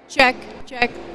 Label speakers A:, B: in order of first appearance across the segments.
A: Check, check. Okay.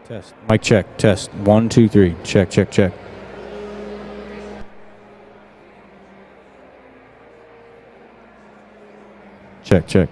A: Test. Mic check. Test. 1, 2, 3. Check, check, check. Check, check.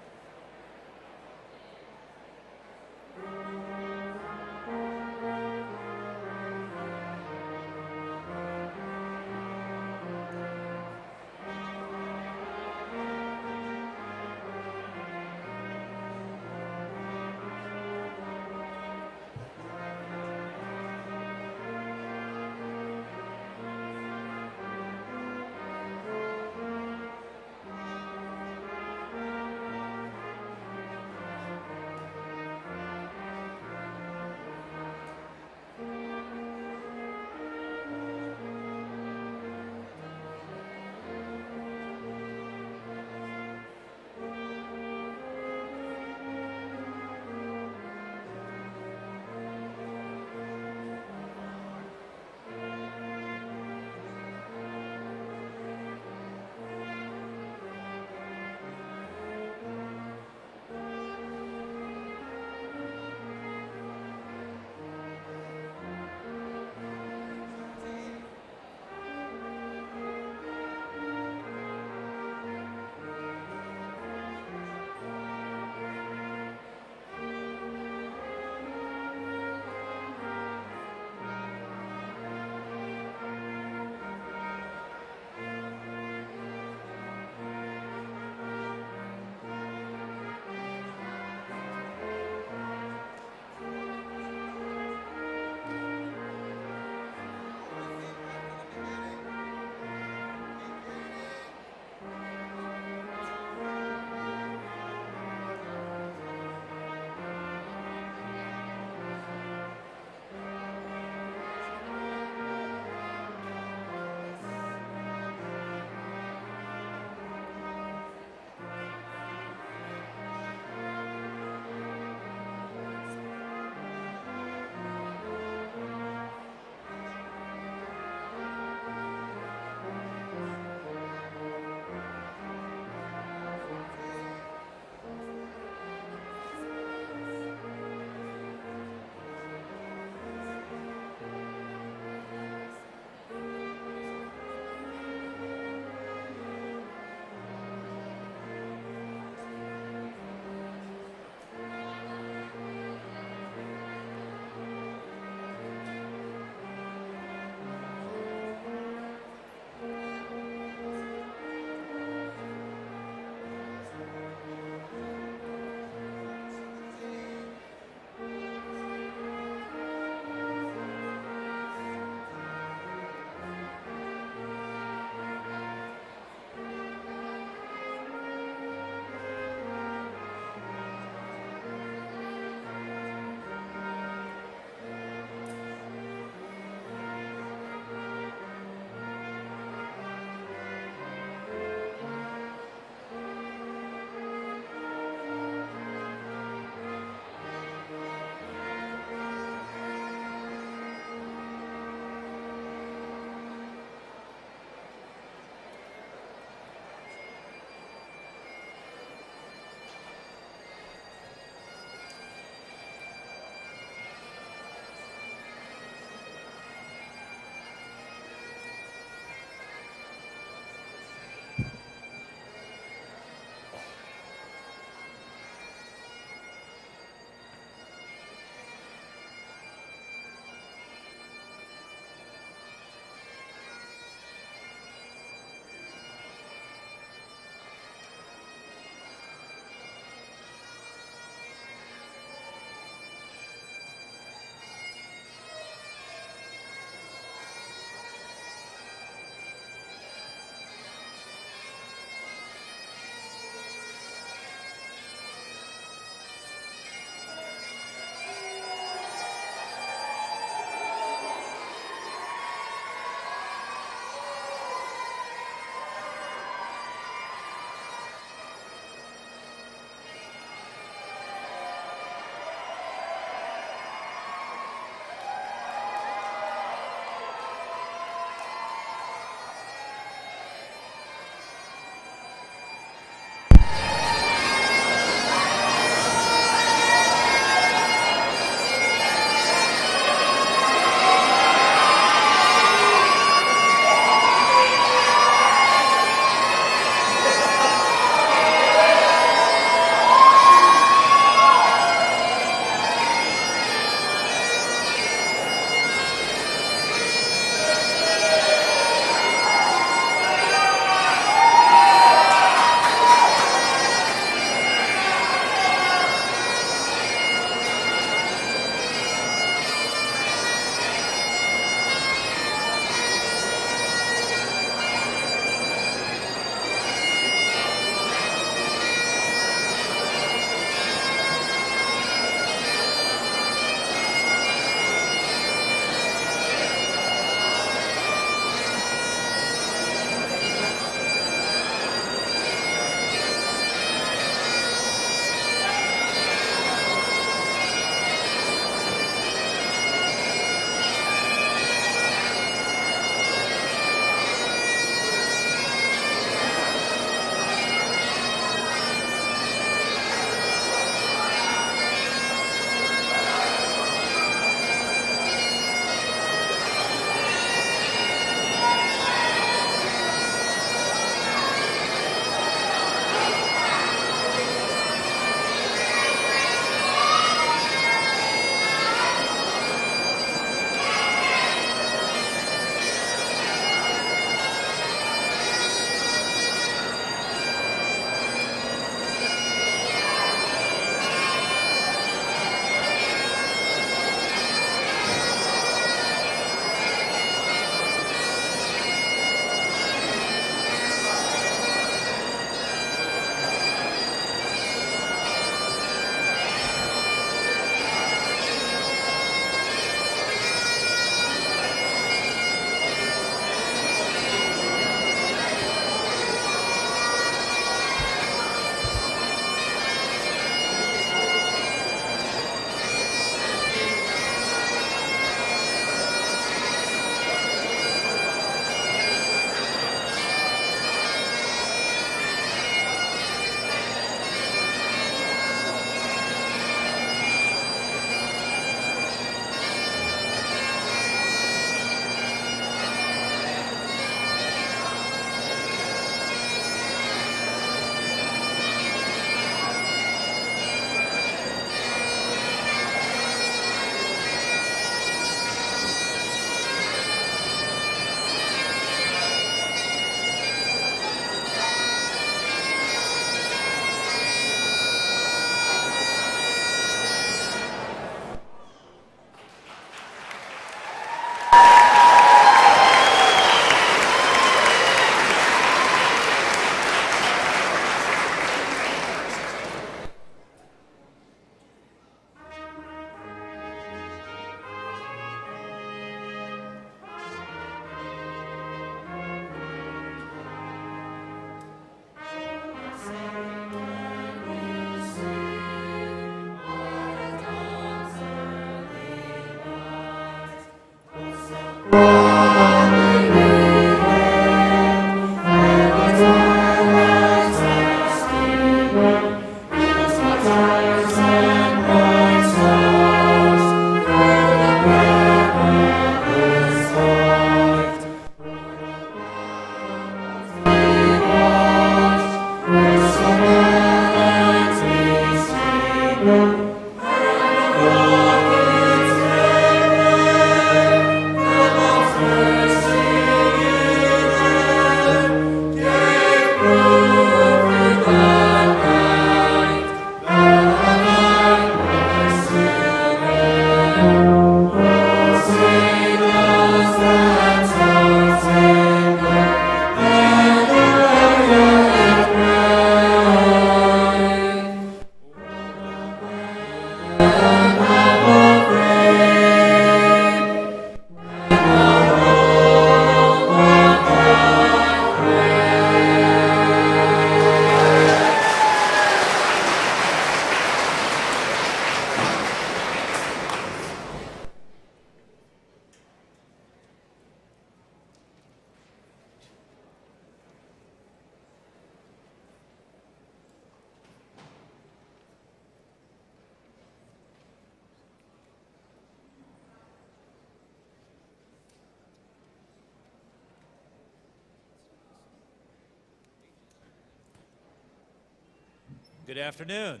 B: Good afternoon.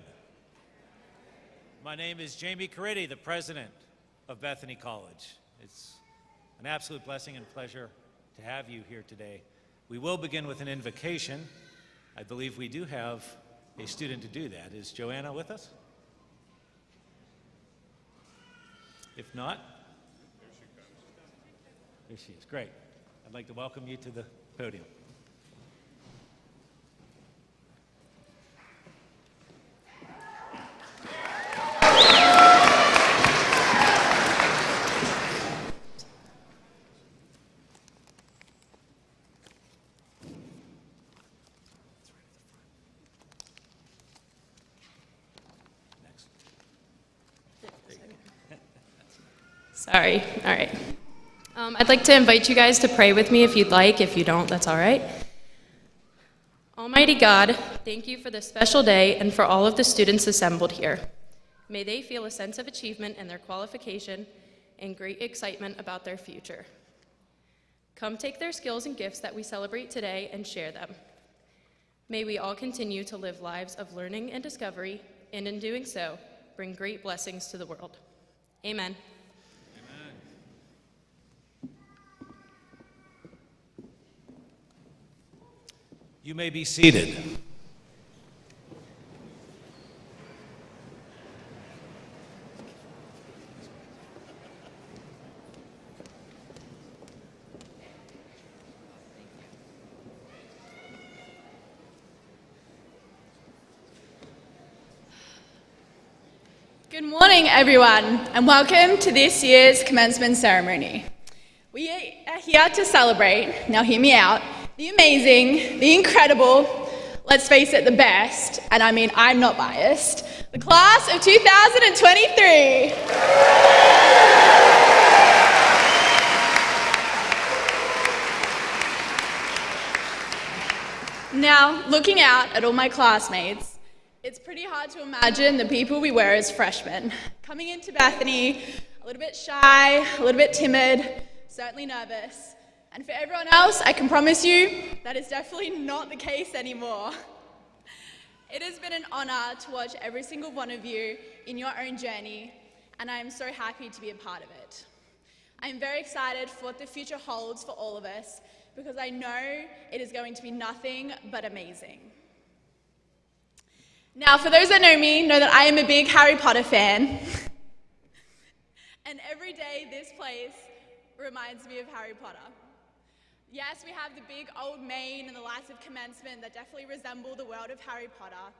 B: My name is Jamie Caridi, the president of Bethany College. It's an absolute blessing and pleasure to have you here today. We will begin with an invocation. I believe we do have a student to do that. Is Joanna with us? If not, there she is. Great. I'd like to welcome you to the podium.
C: Sorry. All right. I'd like to invite you guys to pray with me if you'd like. If you don't, that's all right. Almighty God, thank you for this special day and for all of the students assembled here. May they feel a sense of achievement in their qualification and great excitement about their future. Come take their skills and gifts that we celebrate today and share them. May we all continue to live lives of learning and discovery, and in doing so, bring great blessings to the world. Amen.
B: You may be seated.
D: Good morning, everyone, and welcome to this year's commencement ceremony. We are here to celebrate, now hear me out, the amazing, the incredible, let's face it, the best, and I mean I'm not biased, the class of 2023. Now, looking out at all my classmates, it's pretty hard to imagine the people we were as freshmen. Coming into Bethany, a little bit shy, a little bit timid, certainly nervous. And for everyone else, I can promise you that is definitely not the case anymore. It has been an honor to watch every single one of you in your own journey, and I am so happy to be a part of it. I am very excited for what the future holds for all of us, because I know it is going to be nothing but amazing. Now, for those that know that I am a big Harry Potter fan. And every day this place reminds me of Harry Potter. Yes, we have the big old main and the lights of commencement that definitely resemble the world of Harry Potter.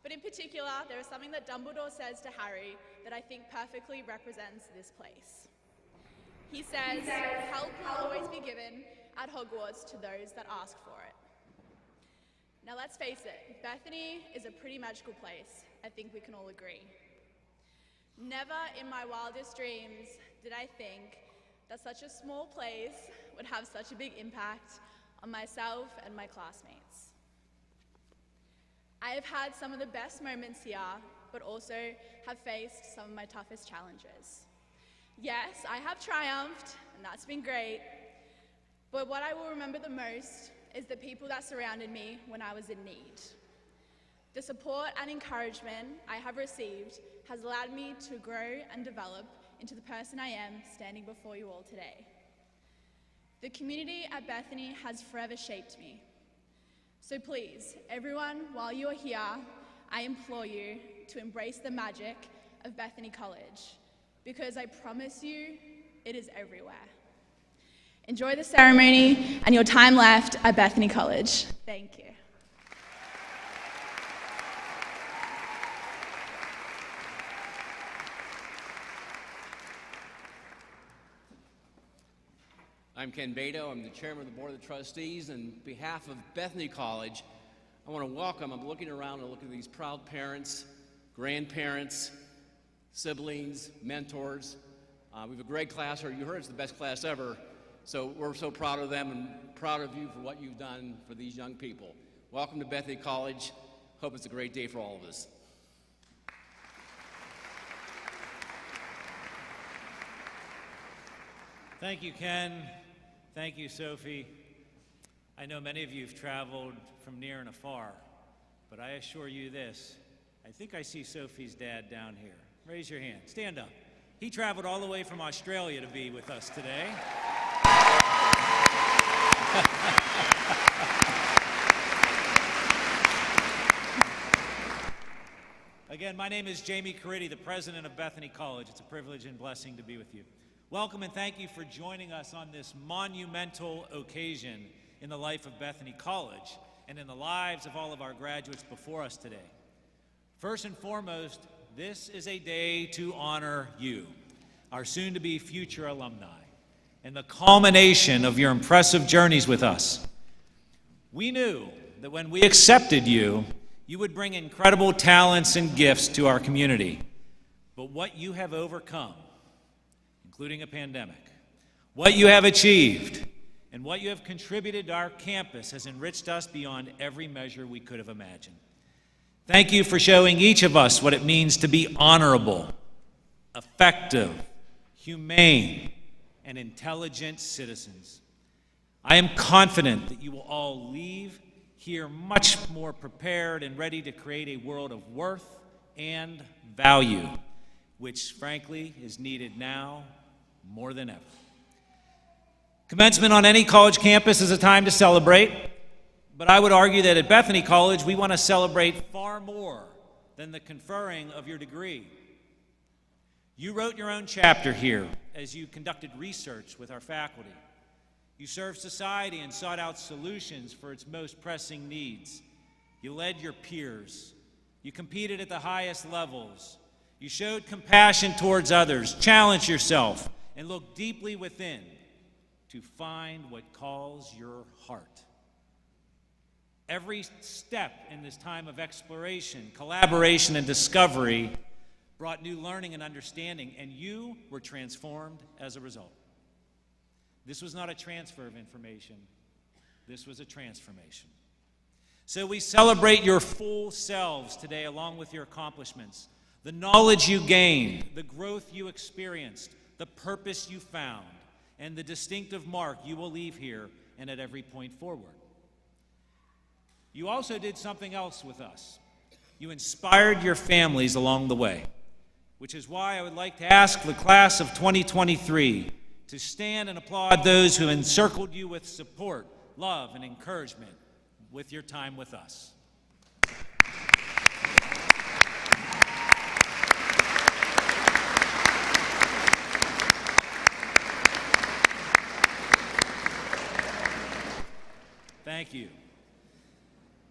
D: But in particular, there is something that Dumbledore says to Harry that I think perfectly represents this place. He says, help will always be given at Hogwarts to those that ask for it. Now let's face it, Bethany is a pretty magical place. I think we can all agree. Never in my wildest dreams did I think that such a small place would have such a big impact on myself and my classmates. I have had some of the best moments here, but also have faced some of my toughest challenges. Yes, I have triumphed, and that's been great, but what I will remember the most is the people that surrounded me when I was in need. The support and encouragement I have received has allowed me to grow and develop into the person I am standing before you all today. The community at Bethany has forever shaped me. So please, everyone, while you are here, I implore you to embrace the magic of Bethany College, because I promise you, it is everywhere. Enjoy the ceremony and your time left at Bethany College. Thank you.
E: I'm Ken Beto. I'm the chairman of the Board of Trustees. And on behalf of Bethany College, I want to welcome, I'm looking around and looking at these proud parents, grandparents, siblings, mentors. We have a great class here. You heard it's the best class ever. So we're so proud of them and proud of you for what you've done for these young people. Welcome to Bethany College. Hope it's a great day for all of us.
B: Thank you, Ken. Thank you, Sophie. I know many of you have traveled from near and afar, but I assure you this, I think I see Sophie's dad down here. Raise your hand. Stand up. He traveled all the way from Australia to be with us today. Again, my name is Jamie Caridi, the president of Bethany College. It's a privilege and blessing to be with you. Welcome and thank you for joining us on this monumental occasion in the life of Bethany College and in the lives of all of our graduates before us today. First and foremost, this is a day to honor you, our soon-to-be future alumni, and the culmination of your impressive journeys with us. We knew that when we accepted you, you would bring incredible talents and gifts to our community. But what you have overcome, including a pandemic, what you have achieved, and what you have contributed to our campus has enriched us beyond every measure we could have imagined. Thank you for showing each of us what it means to be honorable, effective, humane, and intelligent citizens. I am confident that you will all leave here much more prepared and ready to create a world of worth and value, which frankly is needed now more than ever. Commencement on any college campus is a time to celebrate, but I would argue that at Bethany College we want to celebrate far more than the conferring of your degree. You wrote your own chapter here as you conducted research with our faculty. You served society and sought out solutions for its most pressing needs. You led your peers. You competed at the highest levels. You showed compassion towards others, challenged yourself, and looked deeply within to find what calls your heart. Every step in this time of exploration, collaboration, and discovery brought new learning and understanding, and you were transformed as a result. This was not a transfer of information. This was a transformation. So we celebrate your full selves today along with your accomplishments, the knowledge you gained, the growth you experienced, the purpose you found, and the distinctive mark you will leave here and at every point forward. You also did something else with us. You inspired your families along the way, which is why I would like to ask the class of 2023 to stand and applaud those who encircled you with support, love, and encouragement with your time with us. Thank you.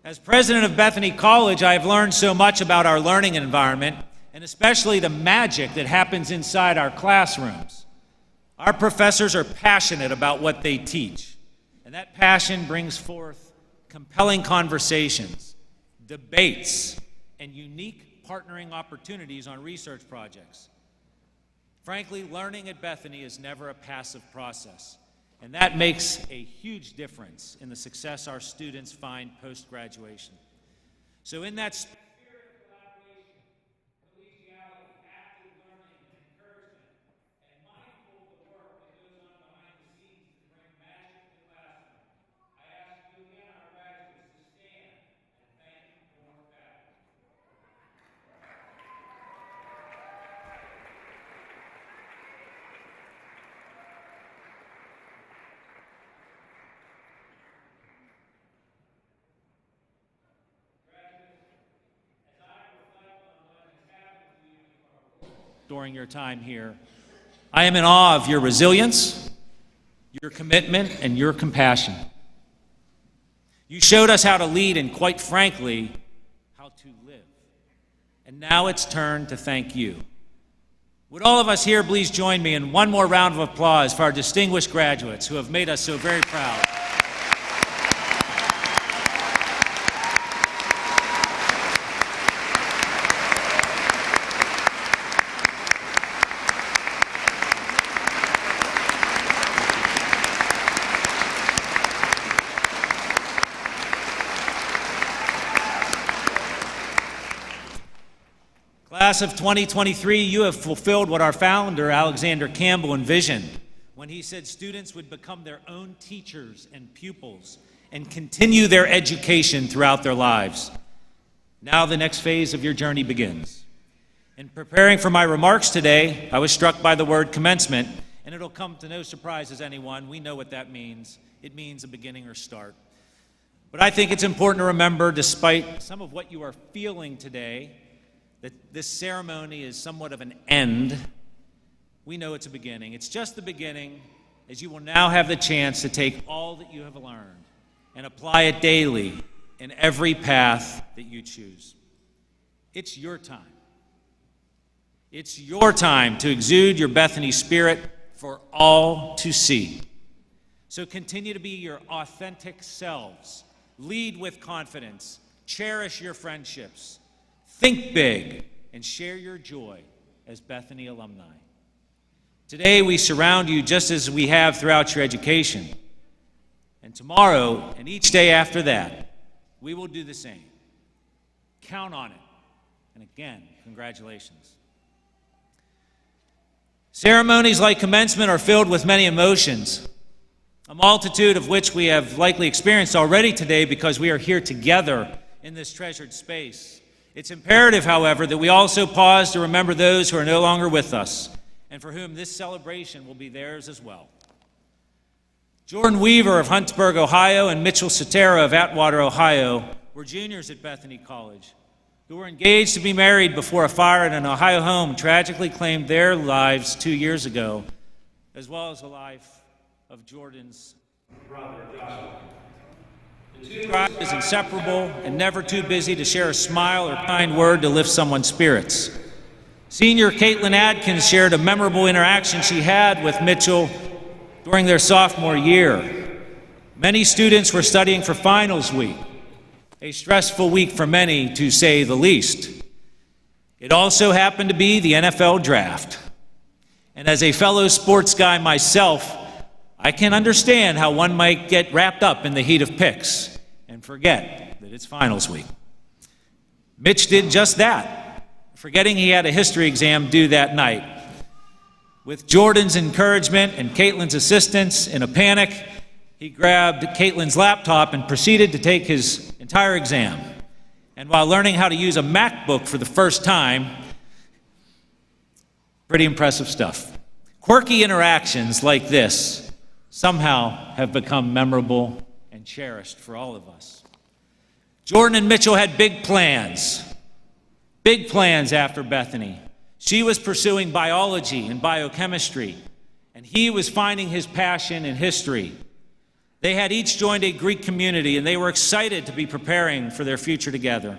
B: As president of Bethany College, I have learned so much about our learning environment, and especially the magic that happens inside our classrooms. Our professors are passionate about what they teach, and that passion brings forth compelling conversations, debates, and unique partnering opportunities on research projects. Frankly, learning at Bethany is never a passive process, and that makes a huge difference in the success our students find post-graduation. So in that spirit of collaboration, collegiality, active learning, and encouragement, and mindful of the work that goes on behind the scenes to bring magic to the classroom, I ask you again, our graduates, to stand and thank your faculty. During your time here, I am in awe of your resilience, your commitment, and your compassion. You showed us how to lead and, quite frankly, how to live. And now it's turn to thank you. Would all of us here please join me in one more round of applause for our distinguished graduates who have made us so very proud. Class of 2023, you have fulfilled what our founder, Alexander Campbell, envisioned when he said students would become their own teachers and pupils and continue their education throughout their lives. Now the next phase of your journey begins. In preparing for my remarks today, I was struck by the word commencement, and it'll come to no surprise as anyone. We know what that means. It means a beginning or start. But I think it's important to remember, despite some of what you are feeling today, that this ceremony is somewhat of an end. We know it's a beginning. It's just the beginning, as you will now have the chance to take all that you have learned and apply it daily in every path that you choose. It's your time. It's your time to exude your Bethany spirit for all to see. So continue to be your authentic selves. Lead with confidence. Cherish your friendships. Think big and share your joy as Bethany alumni. Today we surround you just as we have throughout your education. And tomorrow and each day after that, we will do the same. Count on it. And again, congratulations. Ceremonies like commencement are filled with many emotions, a multitude of which we have likely experienced already today because we are here together in this treasured space. It's imperative, however, that we also pause to remember those who are no longer with us and for whom this celebration will be theirs as well. Jordan Weaver of Huntsburg, Ohio, and Mitchell Sotera of Atwater, Ohio, were juniors at Bethany College, who were engaged to be married before a fire in an Ohio home tragically claimed their lives 2 years ago, as well as the life of Jordan's brother, Joshua. The two tribe is inseparable and never too busy to share a smile or kind word to lift someone's spirits. Senior Caitlin Adkins shared a memorable interaction she had with Mitchell during their sophomore year. Many students were studying for finals week, a stressful week for many, to say the least. It also happened to be the NFL draft. And as a fellow sports guy myself, I can understand how one might get wrapped up in the heat of picks and forget that it's finals week. Mitch did just that, forgetting he had a history exam due that night. With Jordan's encouragement and Caitlin's assistance, in a panic, he grabbed Caitlin's laptop and proceeded to take his entire exam. And while learning how to use a MacBook for the first time, pretty impressive stuff. Quirky interactions like this somehow have become memorable and cherished for all of us. Jordan and Mitchell had big plans after Bethany. She was pursuing biology and biochemistry, and he was finding his passion in history. They had each joined a Greek community, and they were excited to be preparing for their future together.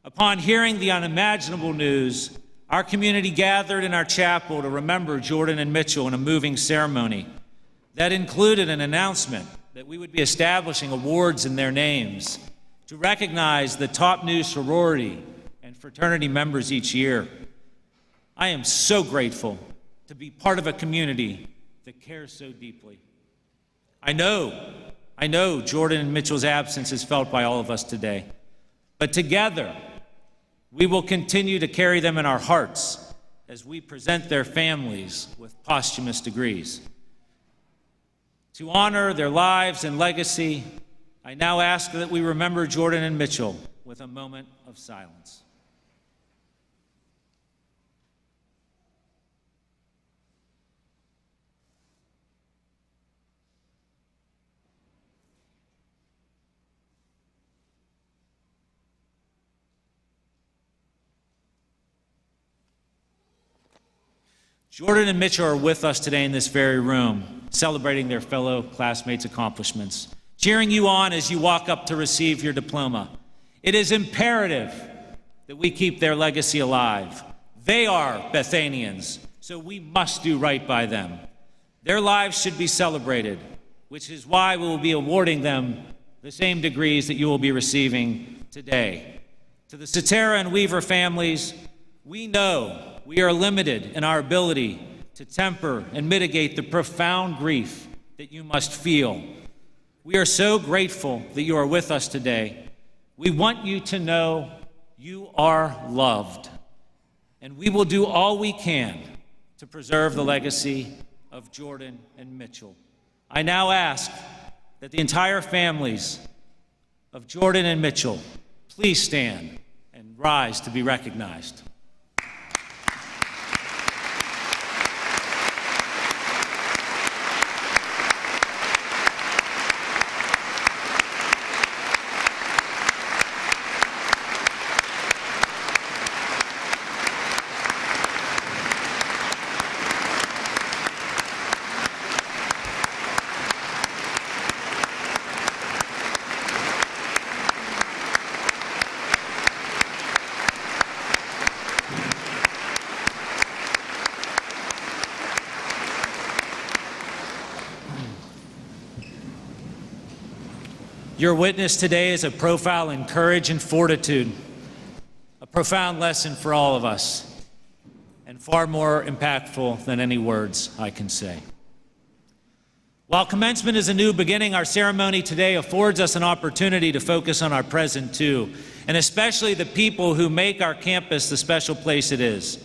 B: Upon hearing the unimaginable news, our community gathered in our chapel to remember Jordan and Mitchell in a moving ceremony that included an announcement that we would be establishing awards in their names to recognize the top new sorority and fraternity members each year. I am so grateful to be part of a community that cares so deeply. I know Jordan and Mitchell's absence is felt by all of us today, but together we will continue to carry them in our hearts as we present their families with posthumous degrees. To honor their lives and legacy, I now ask that we remember Jordan and Mitchell with a moment of silence. Jordan and Mitchell are with us today in this very room, celebrating their fellow classmates' accomplishments, cheering you on as you walk up to receive your diploma. It is imperative that we keep their legacy alive. They are Bethanians, so we must do right by them. Their lives should be celebrated, which is why we will be awarding them the same degrees that you will be receiving today. To the Sotera and Weaver families, we know we are limited in our ability to temper and mitigate the profound grief that you must feel. We are so grateful that you are with us today. We want you to know you are loved, and we will do all we can to preserve the legacy of Jordan and Mitchell. I now ask that the entire families of Jordan and Mitchell Please stand and rise to be recognized. Your witness today is a profile in courage and fortitude, a profound lesson for all of us, and far more impactful than any words I can say. While commencement is a new beginning, our ceremony today affords us an opportunity to focus on our present too, and especially the people who make our campus the special place it is.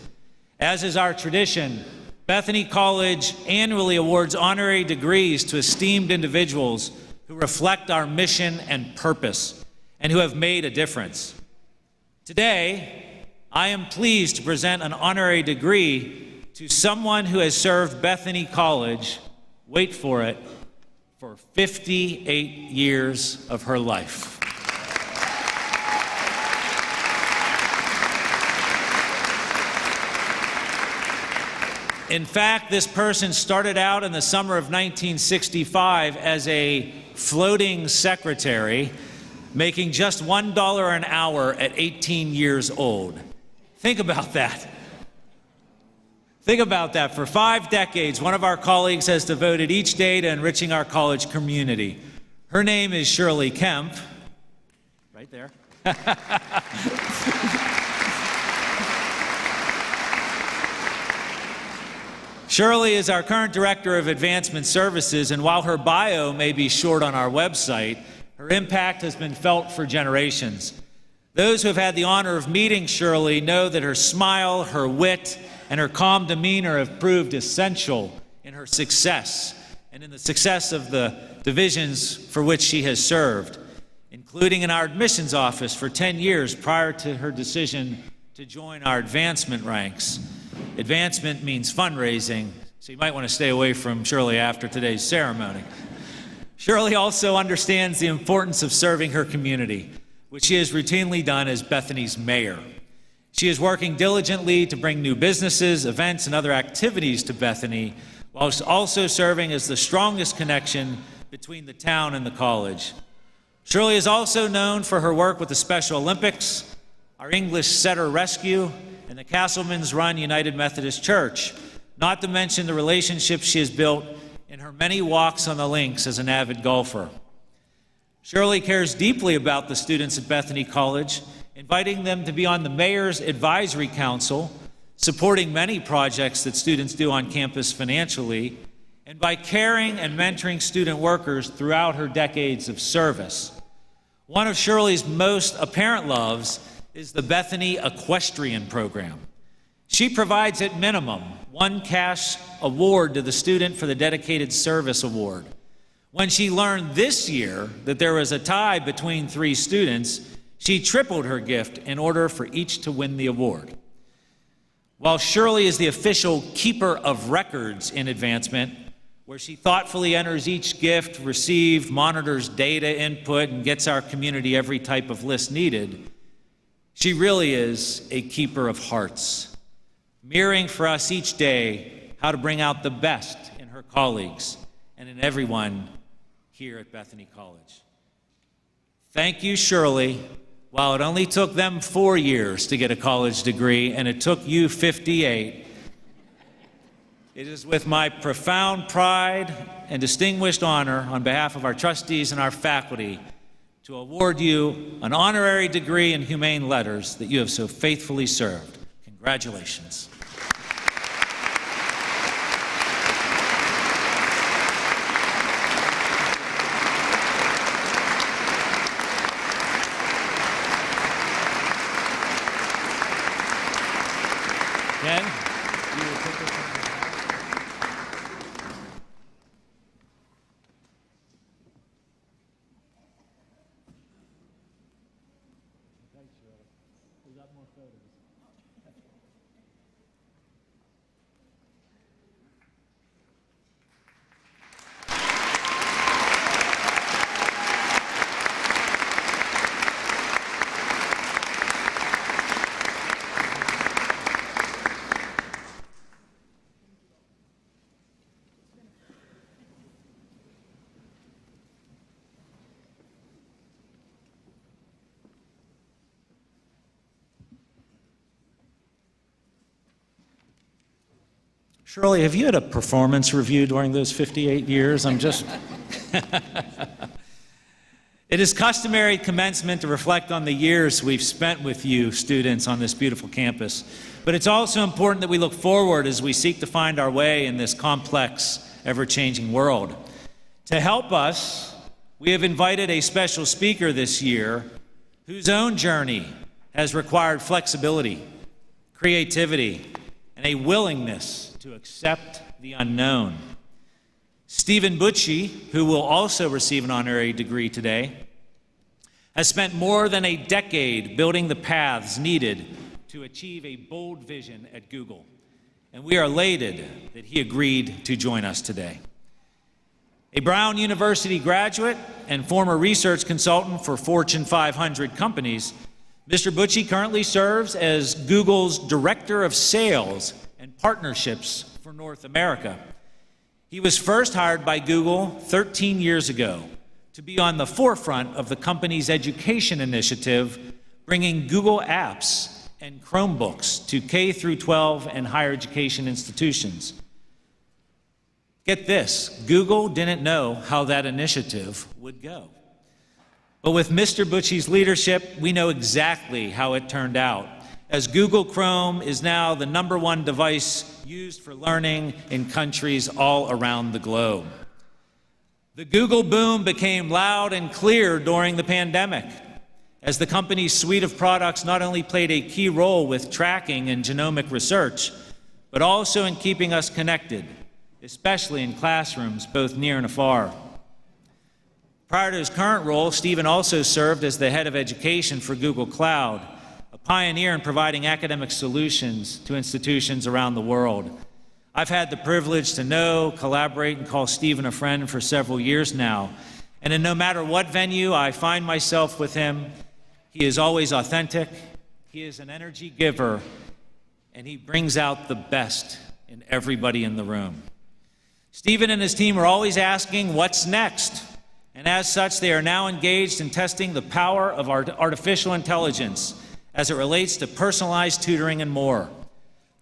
B: As is our tradition, Bethany College annually awards honorary degrees to esteemed individuals who reflect our mission and purpose, and who have made a difference. Today, I am pleased to present an honorary degree to someone who has served Bethany College, wait for it, for 58 years of her life. In fact, this person started out in the summer of 1965 as a floating secretary, making just $1 an hour at 18 years old. Think about that. Think about that. For 5 decades, one of our colleagues has devoted each day to enriching our college community. Her name is Shirley Kemp. Right there. Shirley is our current Director of Advancement Services, and while her bio may be short on our website, her impact has been felt for generations. Those who have had the honor of meeting Shirley know that her smile, her wit, and her calm demeanor have proved essential in her success and in the success of the divisions for which she has served, including in our admissions office for 10 years prior to her decision to join our advancement ranks. Advancement means fundraising, so you might want to stay away from Shirley after today's ceremony. Shirley also understands the importance of serving her community, which she has routinely done as Bethany's mayor. She is working diligently to bring new businesses, events, and other activities to Bethany, while also serving as the strongest connection between the town and the college. Shirley is also known for her work with the Special Olympics, our English Setter Rescue, and the Castleman's Run United Methodist Church, not to mention the relationships she has built in her many walks on the links as an avid golfer. Shirley cares deeply about the students at Bethany College, inviting them to be on the Mayor's Advisory Council, supporting many projects that students do on campus financially, and by caring and mentoring student workers throughout her decades of service. One of Shirley's most apparent loves is the Bethany Equestrian Program. She provides at minimum one cash award to the student for the Dedicated Service Award. When she learned this year that there was a tie between 3 students, she tripled her gift in order for each to win the award. While Shirley is the official keeper of records in advancement, where she thoughtfully enters each gift received, monitors data input, and gets our community every type of list needed, she really is a keeper of hearts, mirroring for us each day how to bring out the best in her colleagues and in everyone here at Bethany College. Thank you, Shirley. While it only took them 4 years to get a college degree and it took you 58, it is with my profound pride and distinguished honor on behalf of our trustees and our faculty to award you an honorary degree in humane letters that you have so faithfully served. Congratulations. Ken, you will take this one. Shirley, have you had a performance review during those 58 years? I'm just... It is customary at commencement to reflect on the years we've spent with you students on this beautiful campus. But it's also important that we look forward as we seek to find our way in this complex, ever-changing world. To help us, we have invited a special speaker this year whose own journey has required flexibility, creativity, and a willingness to accept the unknown. Stephen Bucci, who will also receive an honorary degree today, has spent more than a decade building the paths needed to achieve a bold vision at Google, and we are elated that he agreed to join us today. A Brown University graduate and former research consultant for Fortune 500 companies, Mr. Bucci currently serves as Google's Director of Sales and Partnerships for North America. He was first hired by Google 13 years ago to be on the forefront of the company's education initiative, bringing Google Apps and Chromebooks to K-12 and higher education institutions. Get this, Google didn't know how that initiative would go. But with Mr. Bucci's leadership, we know exactly how it turned out, as Google Chrome is now the #1 device used for learning in countries all around the globe. The Google boom became loud and clear during the pandemic, as the company's suite of products not only played a key role with tracking and genomic research, but also in keeping us connected, especially in classrooms both near and afar. Prior to his current role, Stephen also served as the head of education for Google Cloud, a pioneer in providing academic solutions to institutions around the world. I've had the privilege to know, collaborate, and call Stephen a friend for several years now. And in no matter what venue I find myself with him, he is always authentic, he is an energy giver, and he brings out the best in everybody in the room. Stephen and his team are always asking, what's next? And as such, they are now engaged in testing the power of artificial intelligence as it relates to personalized tutoring and more.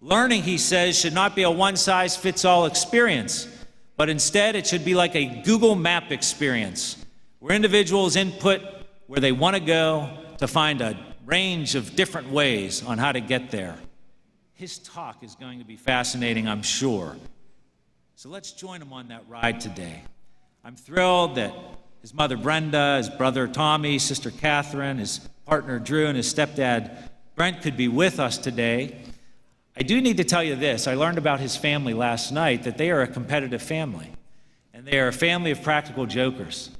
B: Learning, he says, should not be a one-size-fits-all experience, but instead it should be like a Google Map experience, where individuals input where they want to go to find a range of different ways on how to get there. His talk is going to be fascinating, I'm sure. So let's join him on that ride today. I'm thrilled that his mother Brenda, his brother Tommy, sister Catherine, his partner Drew, and his stepdad Brent could be with us today. I do need to tell you this. I learned about his family last night, that they are a competitive family, and they are a family of practical jokers.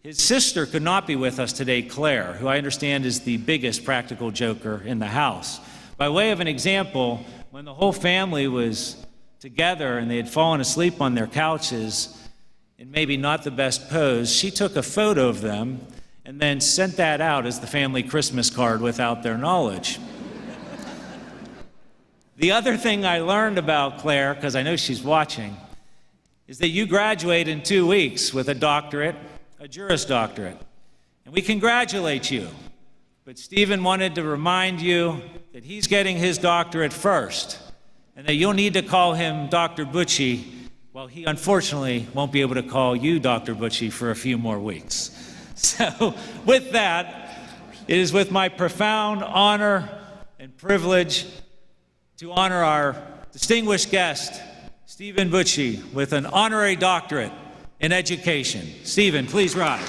B: His sister could not be with us today, Claire, who I understand is the biggest practical joker in the house. By way of an example, when the whole family was together and they had fallen asleep on their couches in maybe not the best pose, she took a photo of them and then sent that out as the family Christmas card without their knowledge. The other thing I learned about Claire, because I know she's watching, is that you graduate in 2 weeks with a doctorate, a Juris Doctorate. And we congratulate you. But Stephen wanted to remind you that he's getting his doctorate first, and that you'll need to call him Dr. Bucci. Well, he unfortunately won't be able to call you Dr. Bucci for a few more weeks. So with that, it is with my profound honor and privilege to honor our distinguished guest, Stephen Bucci, with an honorary doctorate in education. Stephen, please rise.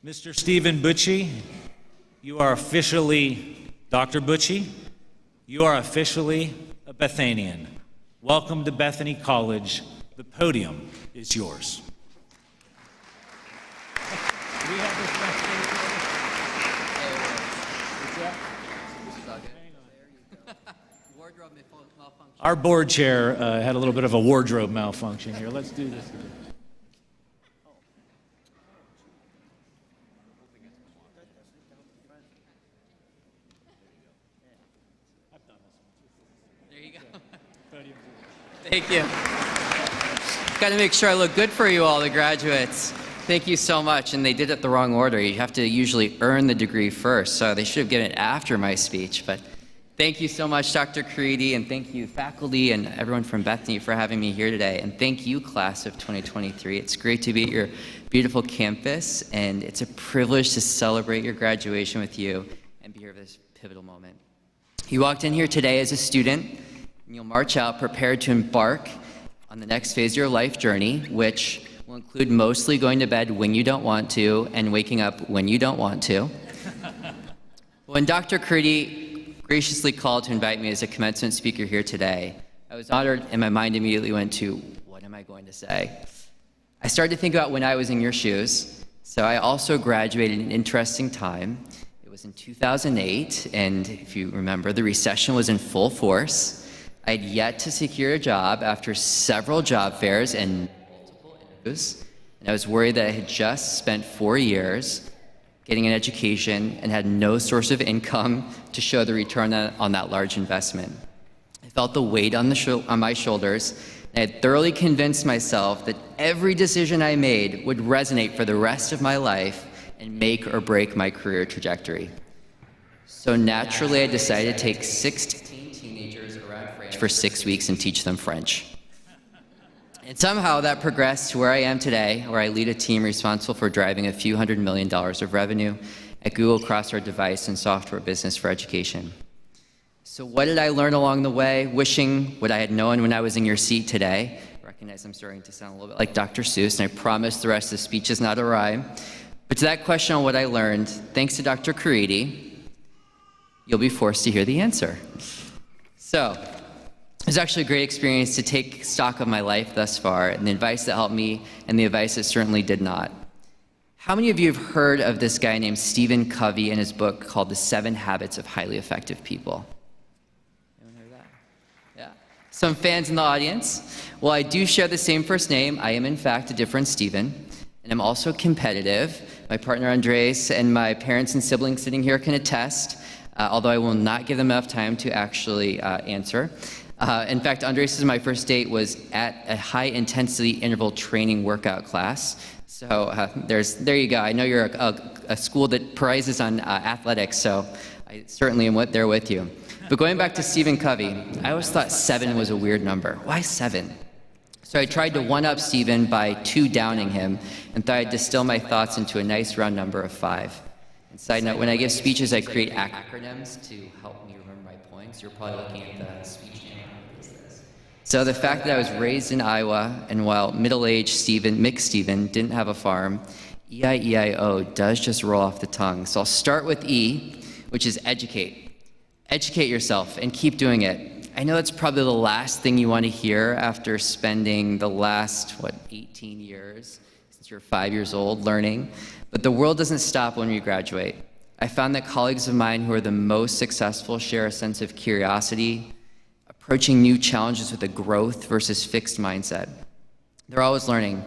B: Mr. Stephen Bucci, you are officially, Dr. Bucci, you are officially a Bethanian. Welcome to Bethany College. The podium is yours. We have this Our board chair had a little bit of a wardrobe malfunction here. Let's do this.
F: There you go. Thank you. Got to make sure I look good for you all, the graduates. Thank you so much. And they did it the wrong order. You have to usually earn the degree first, so they should have given it after my speech. But thank you so much, Dr. Caridi, and thank you, faculty, and everyone from Bethany for having me here today. And thank you, class of 2023. It's great to be at your beautiful campus, and it's a privilege to celebrate your graduation with you and be here for this pivotal moment. You walked in here today as a student, and you'll march out prepared to embark on the next phase of your life journey, which will include mostly going to bed when you don't want to and waking up when you don't want to. When Dr. Caridi graciously called to invite me as a commencement speaker here today, I was honored, and my mind immediately went to, what am I going to say? I started to think about when I was in your shoes. So I also graduated in an interesting time. It was in 2008, and if you remember, the recession was in full force. I had yet to secure a job after several job fairs and multiple interviews, and I was worried that I had just spent 4 years getting an education and had no source of income to show the return on that large investment. I felt the weight on my shoulders, and I had thoroughly convinced myself that every decision I made would resonate for the rest of my life and make or break my career trajectory. So naturally, I decided to take 16 teenagers around France for 6 weeks and teach them French. And somehow that progressed to where I am today, where I lead a team responsible for driving a few $100 million of revenue at Google across our device and software business for education. So what did I learn along the way? Wishing what I had known when I was in your seat today. I recognize I'm starting to sound a little bit like Dr. Seuss, and I promise the rest of the speech is not a rhyme. But to that question on what I learned, thanks to Dr. Caridi, you'll be forced to hear the answer. So, it was actually a great experience to take stock of my life thus far, and the advice that helped me, and the advice that certainly did not. How many of you have heard of this guy named Stephen Covey and his book called The 7 Habits of Highly Effective People? Anyone heard that? Yeah. Some fans in the audience? Well, I do share the same first name. I am, in fact, a different Stephen, and I'm also competitive. My partner Andres and my parents and siblings sitting here can attest, although I will not give them enough time to actually answer. In fact, Andres' my first date was at a high-intensity interval training workout class. So there you go. I know you're a school that prizes on athletics, so I certainly am there with you. But going back to Stephen Covey, I always thought 7 was a weird number. Why 7? So I tried to one-up Stephen by 2-downing him and thought I'd distill my thoughts into a nice round number of 5. And side note, when I give speeches, I create acronyms to help me remember my points. You're probably looking at the speech. So the fact that I was raised in Iowa, and while middle-aged Mick Stephen didn't have a farm, E-I-E-I-O does just roll off the tongue. So I'll start with E, which is educate. Educate yourself and keep doing it. I know that's probably the last thing you want to hear after spending the last, 18 years, since you're 5 years old, learning. But the world doesn't stop when we graduate. I found that colleagues of mine who are the most successful share a sense of curiosity, approaching new challenges with a growth versus fixed mindset. They're always learning,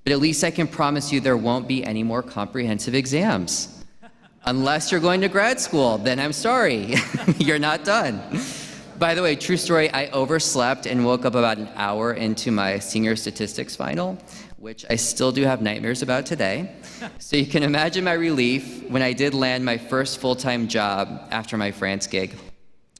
F: but at least I can promise you there won't be any more comprehensive exams. Unless you're going to grad school, then I'm sorry, you're not done. By the way, true story, I overslept and woke up about an hour into my senior statistics final, which I still do have nightmares about today. So you can imagine my relief when I did land my first full-time job after my France gig.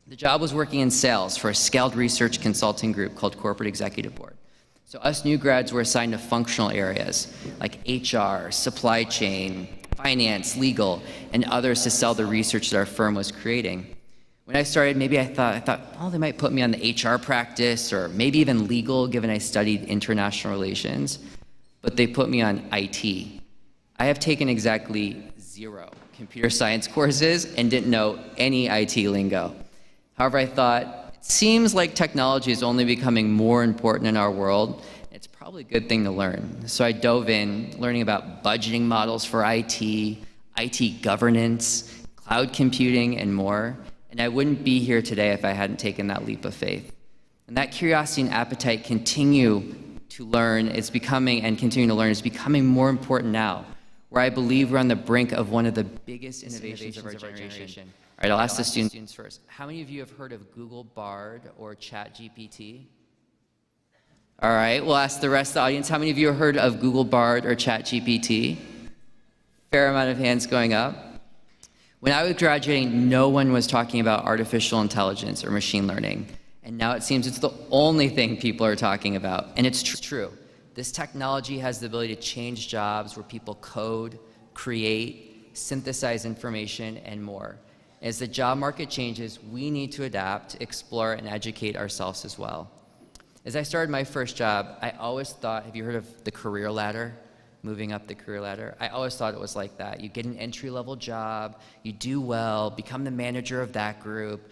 F: The job was working in sales for a scaled research consulting group called Corporate Executive Board. So us new grads were assigned to functional areas like HR, supply chain, finance, legal, and others to sell the research that our firm was creating. When I started, maybe I thought, oh, they might put me on the HR practice or maybe even legal, given I studied international relations. But they put me on IT. I have taken exactly 0 computer science courses and didn't know any IT lingo. However, I thought, it seems like technology is only becoming more important in our world. It's probably a good thing to learn. So I dove in, learning about budgeting models for IT governance, cloud computing, and more. And I wouldn't be here today if I hadn't taken that leap of faith. And that curiosity and appetite continue to learn is becoming, and continuing to learn is becoming more important now, where I believe we're on the brink of one of the biggest innovations of our generation. All right, I'll ask the students first. How many of you have heard of Google Bard or ChatGPT? All right, we'll ask the rest of the audience. How many of you have heard of Google Bard or ChatGPT? Fair amount of hands going up. When I was graduating, no one was talking about artificial intelligence or machine learning. And now it seems it's the only thing people are talking about. And it's true. This technology has the ability to change jobs where people code, create, synthesize information, and more. As the job market changes, we need to adapt, explore, and educate ourselves as well. As I started my first job, I always thought, have you heard of the career ladder? Moving up the career ladder? I always thought it was like that. You get an entry-level job, you do well, become the manager of that group,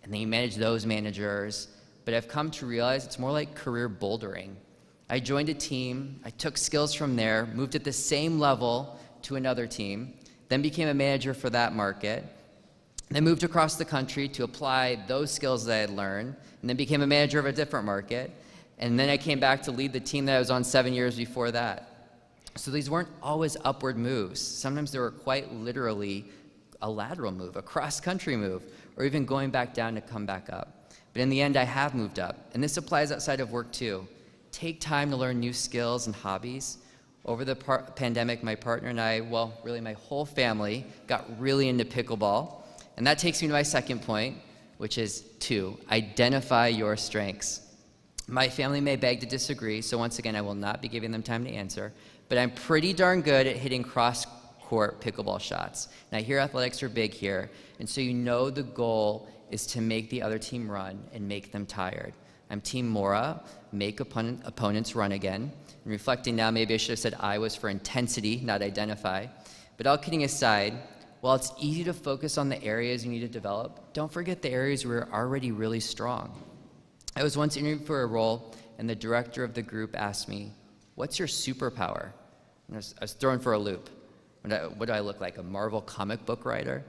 F: and then you manage those managers. But I've come to realize it's more like career bouldering. I joined a team, I took skills from there, moved at the same level to another team, then became a manager for that market, then moved across the country to apply those skills that I had learned, and then became a manager of a different market, and then I came back to lead the team that I was on 7 years before that. So these weren't always upward moves. Sometimes they were quite literally a lateral move, a cross-country move, or even going back down to come back up. But in the end, I have moved up, and this applies outside of work too. Take time to learn new skills and hobbies. Over the pandemic, my partner and I, well, really my whole family, got really into pickleball. And that takes me to my second point, which is 2, identify your strengths. My family may beg to disagree, so once again, I will not be giving them time to answer, but I'm pretty darn good at hitting cross-court pickleball shots. And I hear athletics are big here, and so you know the goal is to make the other team run and make them tired. I'm Team Mora, make opponents run again. And reflecting now, maybe I should have said I was for intensity, not identify. But all kidding aside, while it's easy to focus on the areas you need to develop, don't forget the areas where you're already really strong. I was once interviewed for a role, and the director of the group asked me, "What's your superpower?" And I was thrown for a loop. What do I look like, a Marvel comic book writer?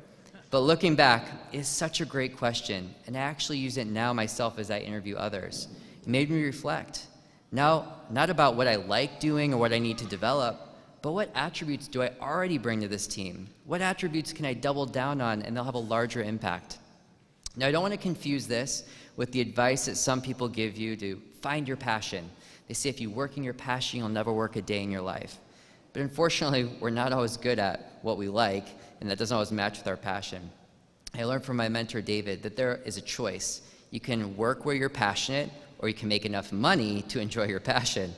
F: But looking back, it's such a great question, and I actually use it now myself as I interview others. It made me reflect. Now, not about what I like doing or what I need to develop, but what attributes do I already bring to this team? What attributes can I double down on and they'll have a larger impact? Now, I don't want to confuse this with the advice that some people give you to find your passion. They say if you work in your passion, you'll never work a day in your life. But unfortunately, we're not always good at what we like, and that doesn't always match with our passion. I learned from my mentor, David, that there is a choice. You can work where you're passionate, or you can make enough money to enjoy your passion.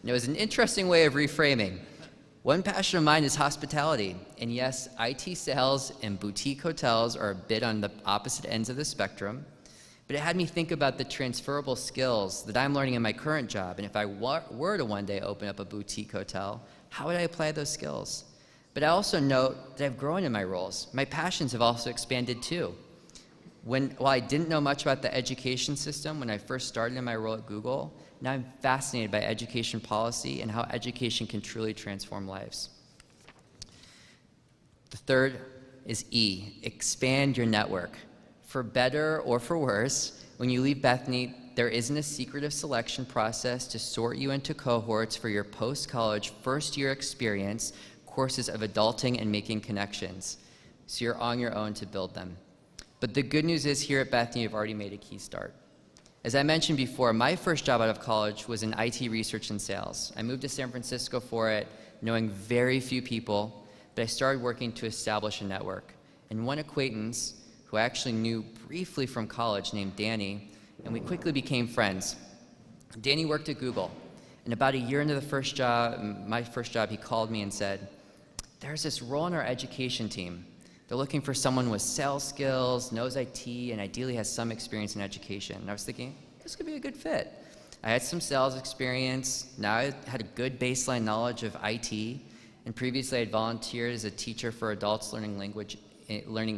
F: And it was an interesting way of reframing. One passion of mine is hospitality. And yes, IT sales and boutique hotels are a bit on the opposite ends of the spectrum. But it had me think about the transferable skills that I'm learning in my current job. And if I were to one day open up a boutique hotel, how would I apply those skills? But I also note that I've grown in my roles. My passions have also expanded too. While I didn't know much about the education system when I first started in my role at Google, now I'm fascinated by education policy and how education can truly transform lives. The third is E, expand your network. For better or for worse, when you leave Bethany, there isn't a secretive selection process to sort you into cohorts for your post-college first-year experience, courses of adulting and making connections. So you're on your own to build them. But the good news is here at Bethany, you've already made a key start. As I mentioned before, my first job out of college was in IT research and sales. I moved to San Francisco for it, knowing very few people, but I started working to establish a network. And one acquaintance, who I actually knew briefly from college, named Danny, and we quickly became friends. Danny worked at Google, and about a year into my first job, he called me and said, "There's this role in our education team. They're looking for someone with sales skills, knows IT, and ideally has some experience in education." And I was thinking, this could be a good fit. I had some sales experience. Now I had a good baseline knowledge of IT. and previously I'd volunteered as a teacher for adults learning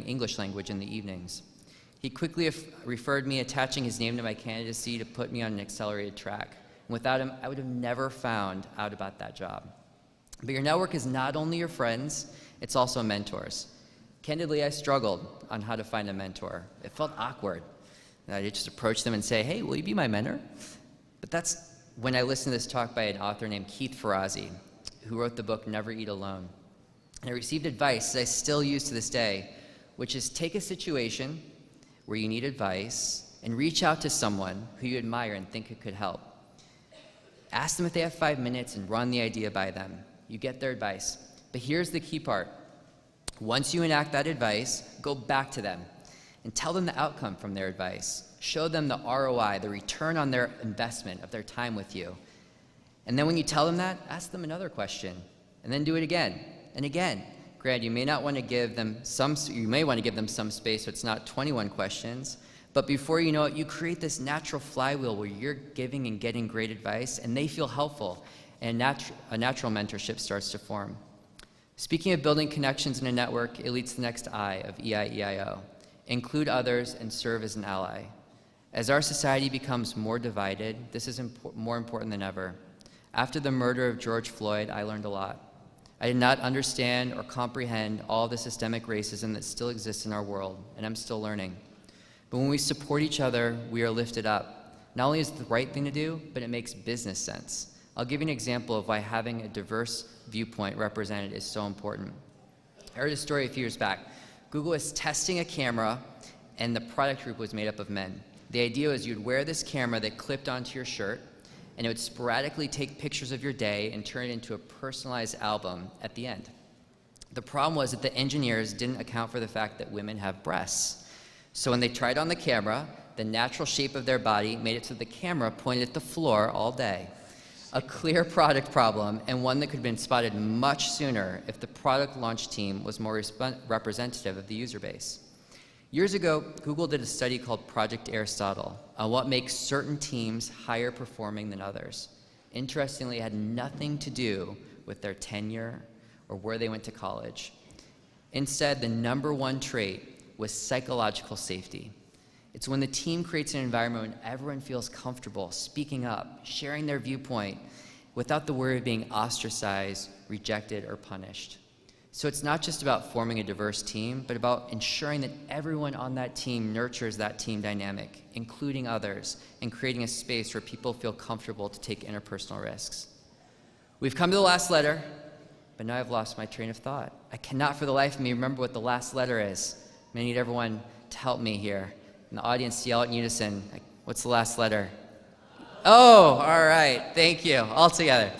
F: English language in the evenings. He quickly referred me, attaching his name to my candidacy to put me on an accelerated track. And without him, I would have never found out about that job. But your network is not only your friends, it's also mentors. Candidly, I struggled on how to find a mentor. It felt awkward. I'd just approach them and say, hey, will you be my mentor? But that's when I listened to this talk by an author named Keith Ferrazzi, who wrote the book Never Eat Alone. And I received advice that I still use to this day, which is take a situation where you need advice and reach out to someone who you admire and think it could help. Ask them if they have 5 minutes and run the idea by them. You get their advice. But here's the key part. Once you enact that advice, go back to them and tell them the outcome from their advice. Show them the ROI, the return on their investment of their time with you. And then when you tell them that, ask them another question, and then do it again and again. Granted, you may want to give them some space so it's not 21 questions, but before you know it, you create this natural flywheel where you're giving and getting great advice, and they feel helpful, and a natural mentorship starts to form. Speaking of building connections in a network, it leads to the next I of EIEIO. Include others and serve as an ally. As our society becomes more divided, this is more important than ever. After the murder of George Floyd, I learned a lot. I did not understand or comprehend all the systemic racism that still exists in our world, and I'm still learning. But when we support each other, we are lifted up. Not only is it the right thing to do, but it makes business sense. I'll give you an example of why having a diverse viewpoint represented is so important. I heard a story a few years back. Google was testing a camera, and the product group was made up of men. The idea was you'd wear this camera that clipped onto your shirt, and it would sporadically take pictures of your day and turn it into a personalized album at the end. The problem was that the engineers didn't account for the fact that women have breasts. So when they tried on the camera, the natural shape of their body made it so the camera pointed at the floor all day. A clear product problem, and one that could have been spotted much sooner if the product launch team was more representative of the user base. Years ago, Google did a study called Project Aristotle on what makes certain teams higher performing than others. Interestingly, it had nothing to do with their tenure or where they went to college. Instead, the #1 trait was psychological safety. It's when the team creates an environment when everyone feels comfortable speaking up, sharing their viewpoint, without the worry of being ostracized, rejected, or punished. So it's not just about forming a diverse team, but about ensuring that everyone on that team nurtures that team dynamic, including others, and creating a space where people feel comfortable to take interpersonal risks. We've come to the last letter, but now I've lost my train of thought. I cannot for the life of me remember what the last letter is. I'm gonna need everyone to help me here. And the audience yell in unison, what's the last letter? Oh, all right, thank you, all together.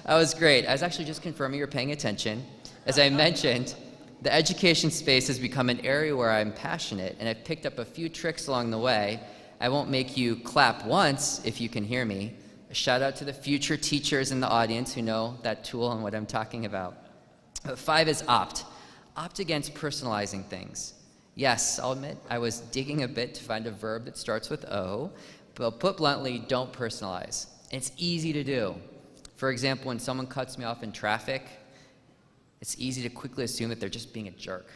F: That was great. I was actually just confirming you're paying attention. As I mentioned, the education space has become an area where I'm passionate, and I've picked up a few tricks along the way. I won't make you clap once if you can hear me. A shout out to the future teachers in the audience who know that tool and what I'm talking about. 5 is opt. Opt against personalizing things. Yes, I'll admit, I was digging a bit to find a verb that starts with O, but put bluntly, don't personalize. It's easy to do. For example, when someone cuts me off in traffic, it's easy to quickly assume that they're just being a jerk.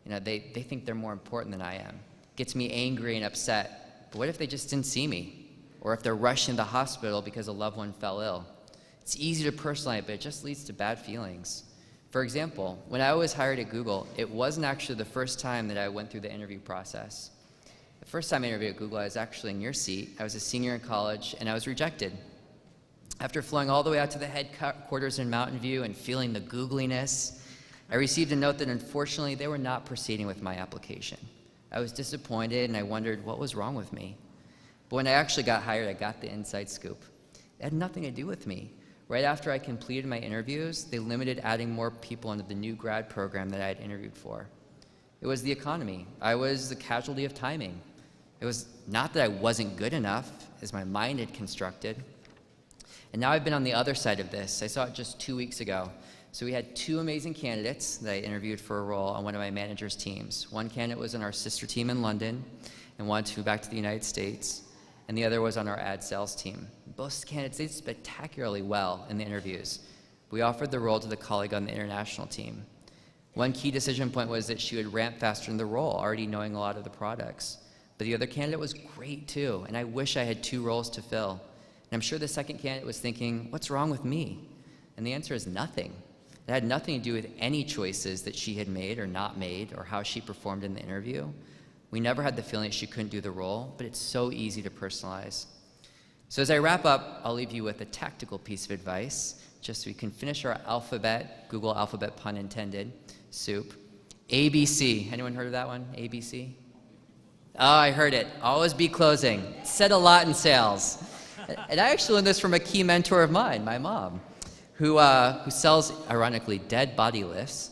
F: You know, they think they're more important than I am. Gets me angry and upset. But what if they just didn't see me? Or if they're rushed into the hospital because a loved one fell ill? It's easy to personalize, but it just leads to bad feelings. For example, when I was hired at Google, it wasn't actually the first time that I went through the interview process. The first time I interviewed at Google, I was actually in your seat. I was a senior in college, and I was rejected. After flying all the way out to the headquarters in Mountain View and feeling the googliness, I received a note that unfortunately they were not proceeding with my application. I was disappointed and I wondered what was wrong with me. But when I actually got hired, I got the inside scoop. It had nothing to do with me. Right after I completed my interviews, they limited adding more people into the new grad program that I had interviewed for. It was the economy. I was the casualty of timing. It was not that I wasn't good enough, as my mind had constructed. And now I've been on the other side of this. I saw it just 2 weeks ago. So we had 2 amazing candidates that I interviewed for a role on one of my manager's teams. One candidate was in our sister team in London and wanted to move back to the United States, and the other was on our ad sales team. Both candidates did spectacularly well in the interviews, We offered the role to the colleague on the international team. One key decision point was that she would ramp faster in the role, already knowing a lot of the products. But the other candidate was great too, and I wish I had 2 roles to fill. And I'm sure the second candidate was thinking, what's wrong with me? And the answer is nothing. It had nothing to do with any choices that she had made or not made, or how she performed in the interview. We never had the feeling that she couldn't do the role, but it's so easy to personalize. So as I wrap up, I'll leave you with a tactical piece of advice, just so we can finish our alphabet, Google alphabet pun intended, soup. ABC. Anyone heard of that one? ABC? Oh, I heard it. Always be closing. It said a lot in sales. And I actually learned this from a key mentor of mine, my mom, who sells, ironically, dead body lifts,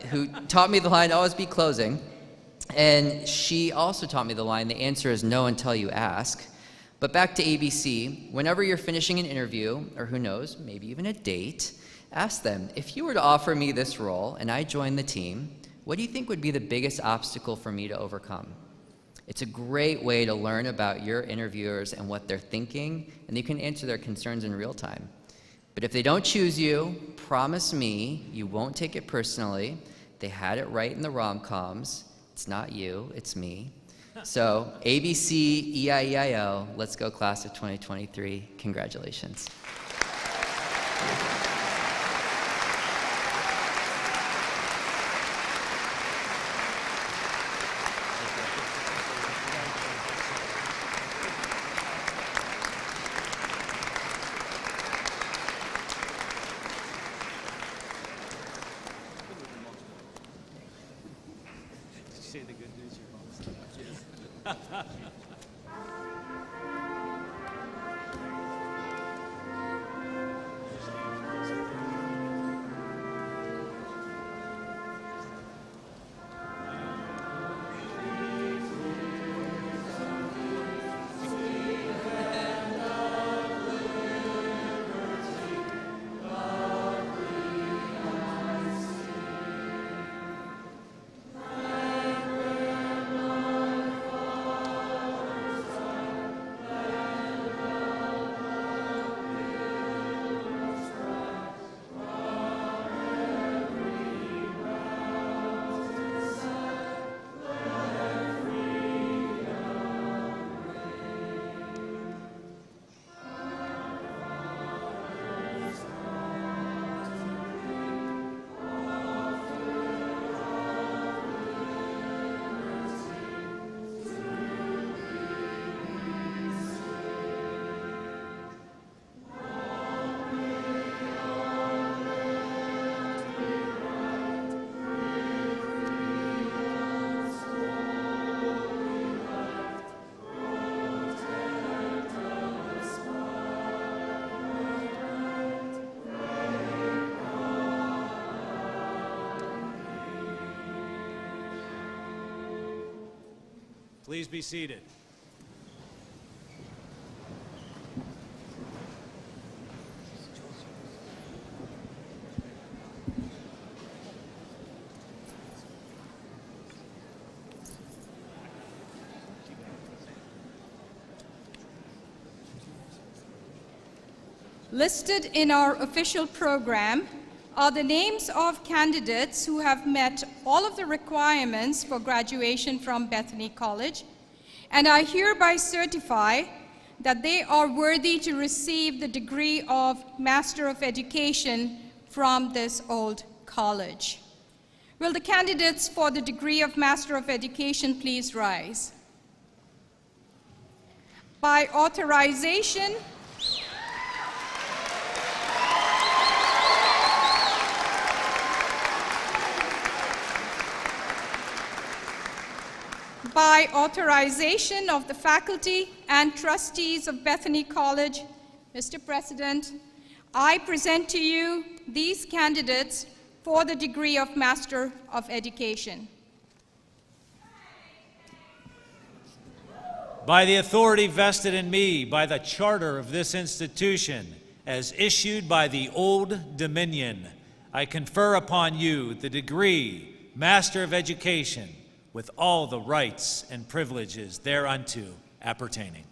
F: who taught me the line, always be closing. And she also taught me the line, the answer is no until you ask. But back to ABC, whenever you're finishing an interview, or who knows, maybe even a date, ask them, if you were to offer me this role and I joined the team, what do you think would be the biggest obstacle for me to overcome? It's a great way to learn about your interviewers and what they're thinking, and you can answer their concerns in real time. But if they don't choose you, promise me you won't take it personally. They had it right in the rom-coms. It's not you, it's me. So ABC, E-I-E-I-O, let's go class of 2023. Congratulations.
B: Say the good news your mom's Please be seated.
G: Listed in our official program are the names of candidates who have met all of the requirements for graduation from Bethany College, and I hereby certify that they are worthy to receive the degree of Master of Education from this old college. Will the candidates for the degree of Master of Education please rise? By authorization, of the faculty and trustees of Bethany College, Mr. President, I present to you these candidates for the degree of Master of Education.
B: By the authority vested in me by the charter of this institution, as issued by the Old Dominion, I confer upon you the degree Master of Education with all the rights and privileges thereunto appertaining.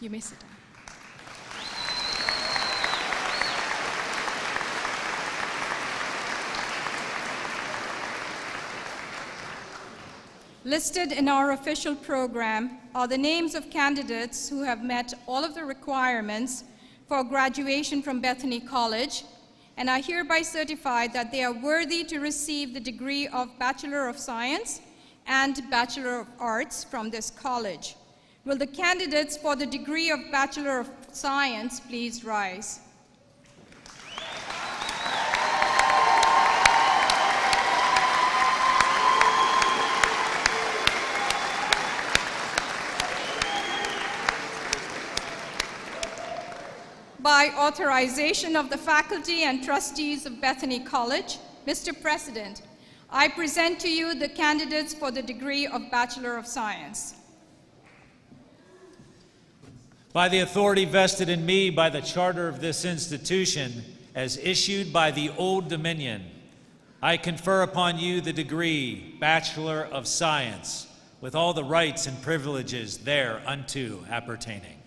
G: You may sit down. Listed in our official program are the names of candidates who have met all of the requirements for graduation from Bethany College, and I hereby certify that they are worthy to receive the degree of Bachelor of Science and Bachelor of Arts from this college. Will the candidates for the degree of Bachelor of Science please rise? By authorization of the faculty and trustees of Bethany College, Mr. President, I present to you the candidates for the degree of Bachelor of Science.
B: By the authority vested in me by the charter of this institution, as issued by the Old Dominion, I confer upon you the degree Bachelor of Science, with all the rights and privileges thereunto appertaining.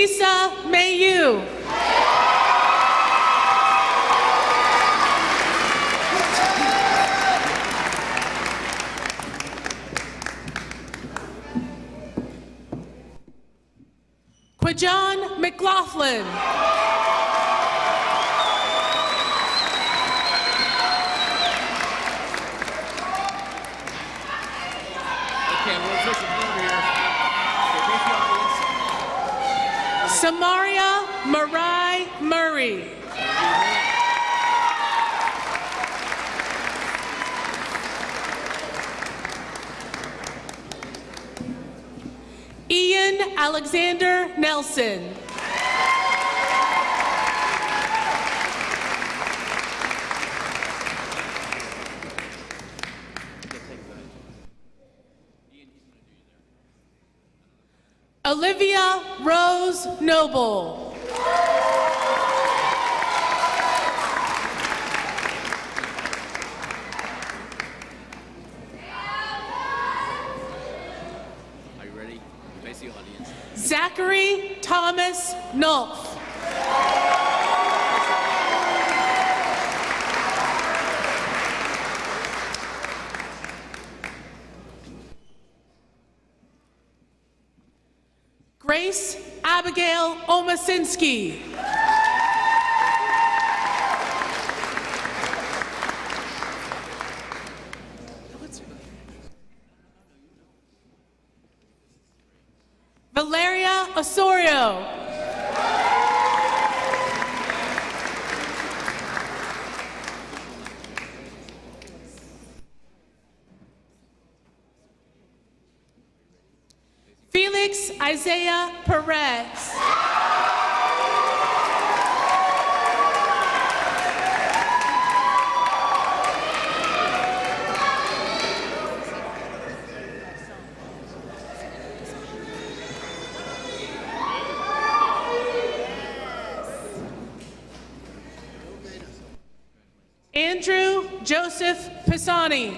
H: Lisa Mayu. Quajon McLaughlin.
E: Okay, we're official over here. Okay, face the audience.
H: Samaria Marai Murray. Ian Alexander Nelson. Olivia Rose Noble.
E: Are you ready? Face the audience.
H: Zachary Thomas Nulf. Grace Abigail Omasinski. Valeria Osorio. Felix Isaiah Perez. Andrew Joseph Pisani.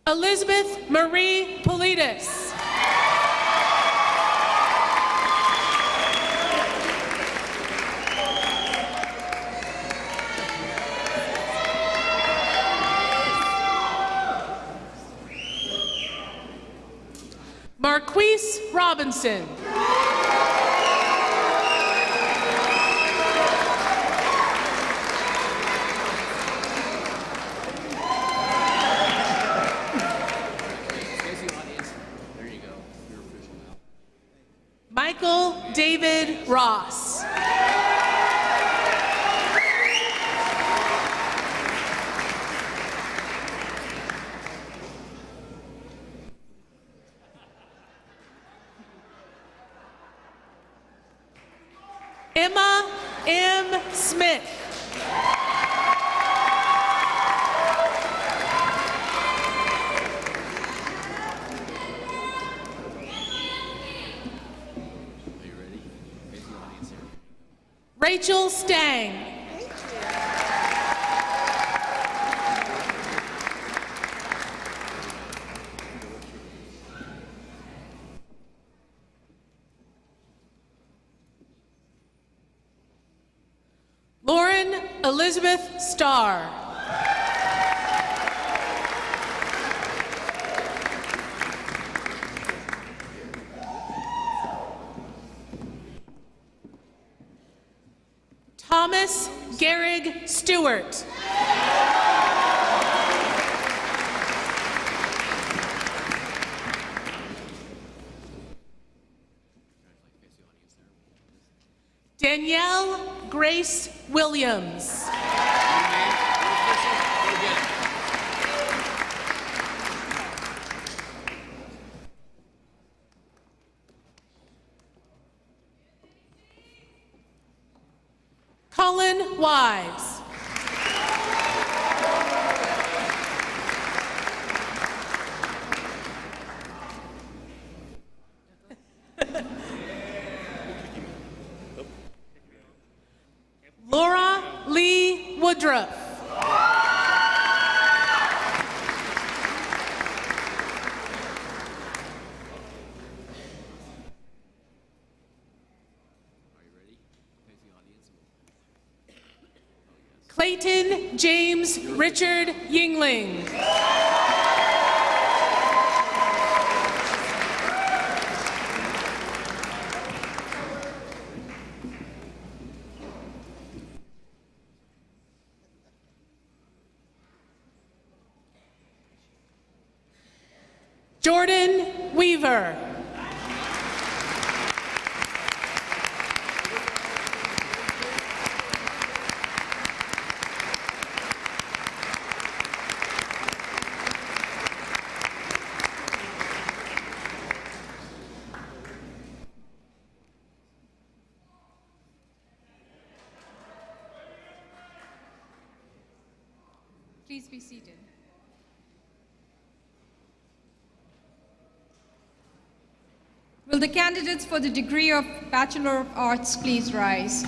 H: Elizabeth Marie Politis. Marquise Robinson.
E: Face the audience. There you go. You're official now.
H: Michael David Ross. Emma M. Smith.
E: Are you ready? Face the audience here.
H: Rachel Stang. Lauren Elizabeth Starr. Thomas Gehrig Stewart. Danielle Grace Williams. Colin Wise. Woodruff. Clayton James Richard Yingling. Jordan Weaver.
G: Please be seated. Will the candidates for the degree of Bachelor of Arts please rise?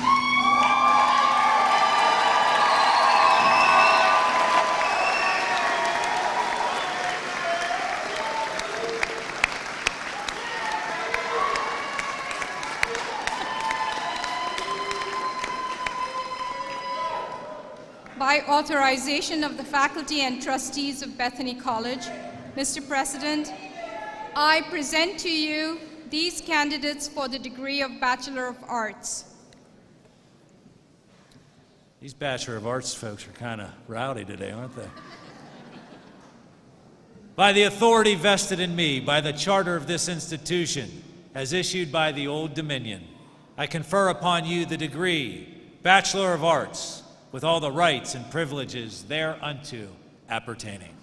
G: By authorization of the faculty and trustees of Bethany College, Mr. President, I present to you these candidates for the degree of Bachelor of Arts.
B: These Bachelor of Arts folks are kind of rowdy today, aren't they? By the authority vested in me by the charter of this institution, as issued by the Old Dominion, I confer upon you the degree Bachelor of Arts, with all the rights and privileges thereunto appertaining.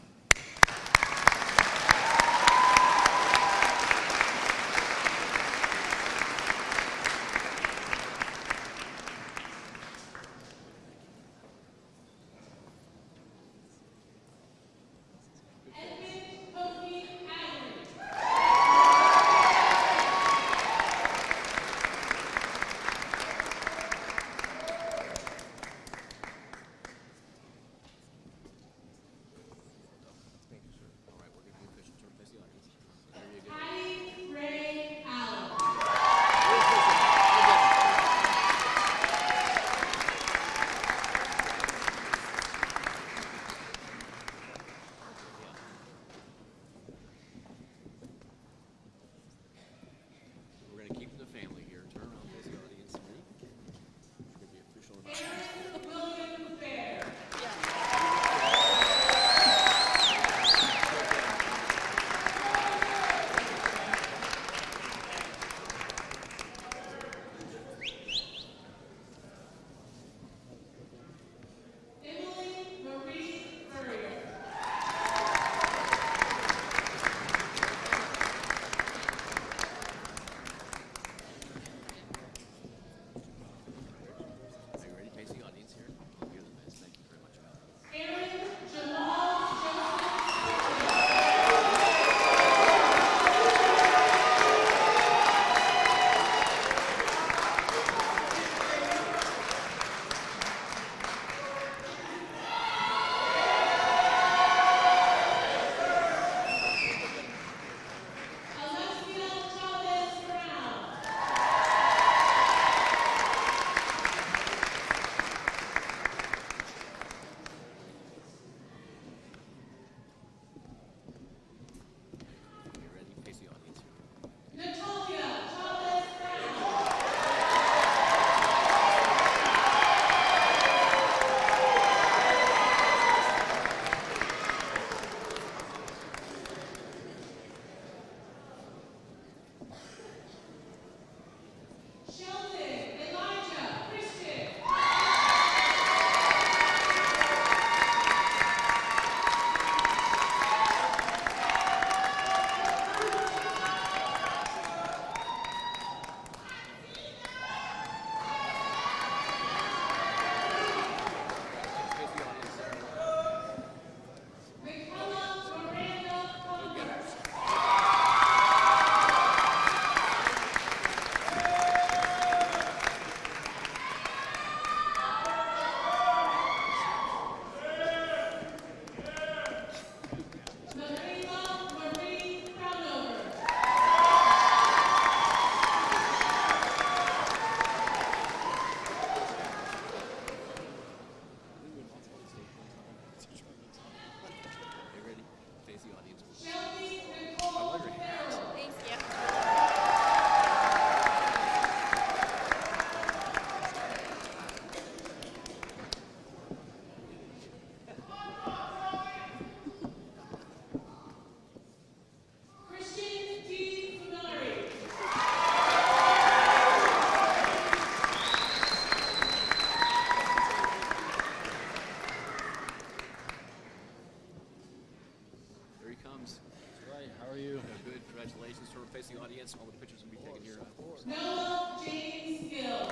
E: Congratulations. Sort of face the audience. All the pictures will be taken here.
H: Noah James Gill.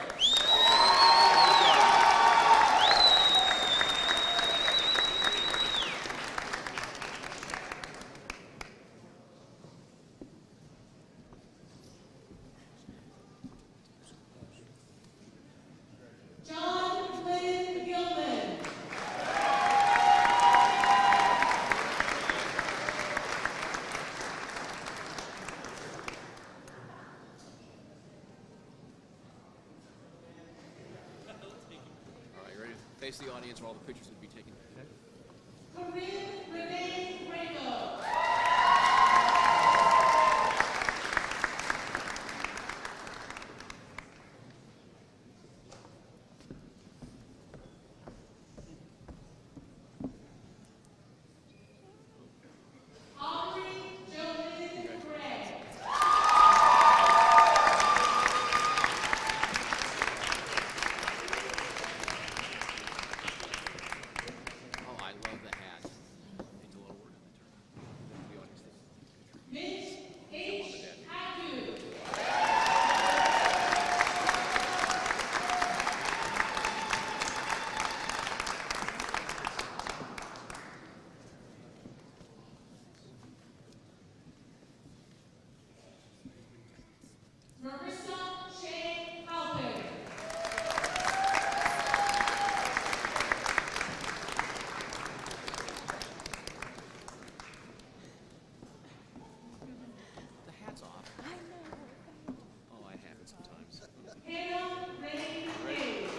E: All right, ready to face the audience where all the pictures will be taken.
H: Corinne Renee Rango. Audrey Joan Gray.
E: Oh, I love the hat. Needs a little word in the turn. The audience.
H: Mitch H. Haku. Marissa Shea Halpin.
E: The hat's off. I know. Oh, I have it sometimes.
H: Hannah Ray Hayes.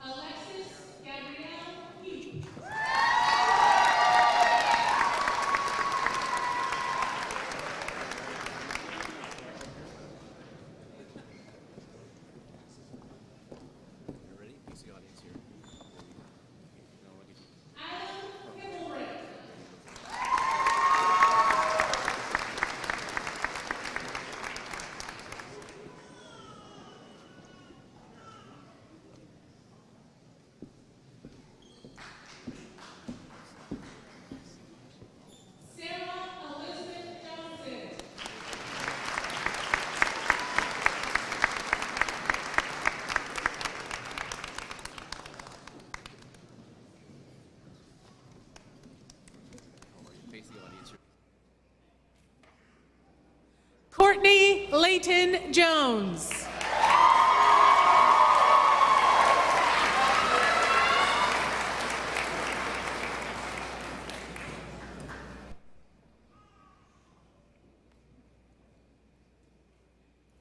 H: Alexis Gabrielle Heath.
E: You ready? Face the audience here. No, look at you.
H: Adam Himmelrick. Sarah Elizabeth Johnson.
E: All right, face the audience here.
H: Courtney Layton Jones.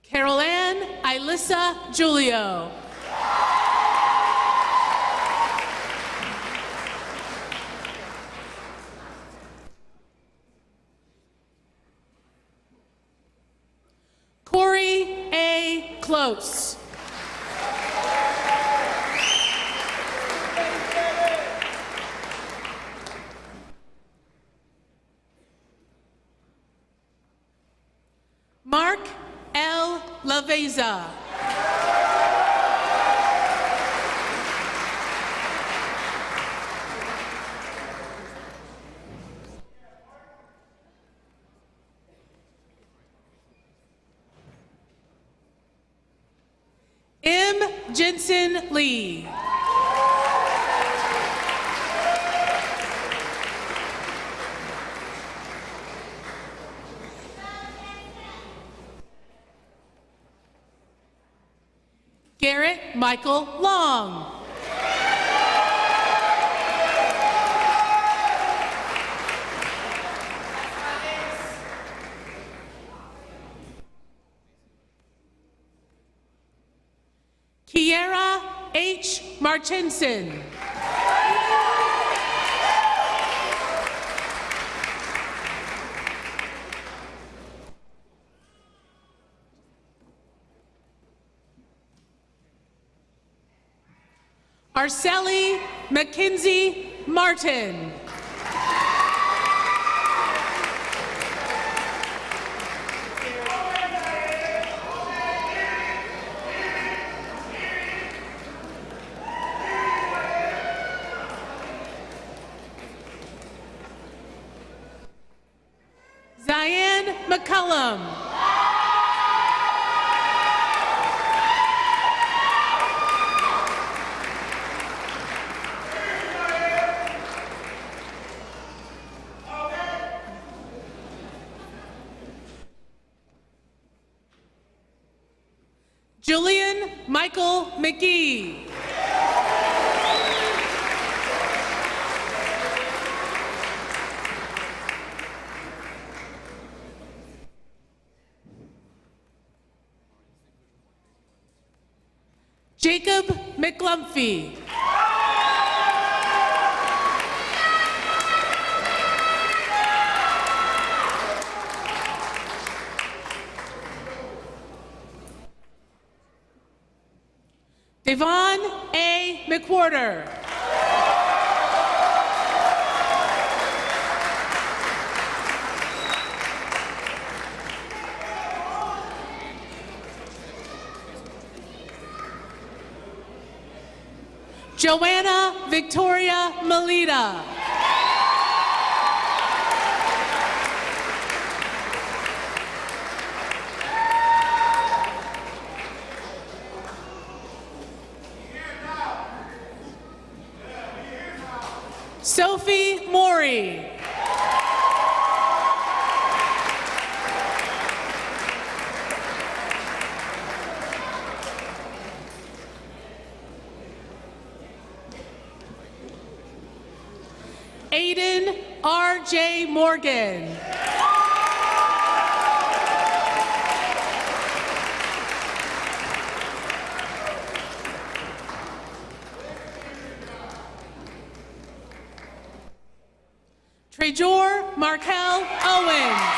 H: Carol Ann Ilissa Julio. Corey A. Close. Mark L. Laveza. M. Jensen Lee. Garrett Michael Long. Kiera H. Martinson. Arceli Mackenzie Martin. Joanne McCullum. Julian Michael McGee. Jacob McLumphy. Devon A. McWhorter. Joanna Victoria Melita. Sophie Maury. Aiden R.J. Morgan. Trejor Markel Owens.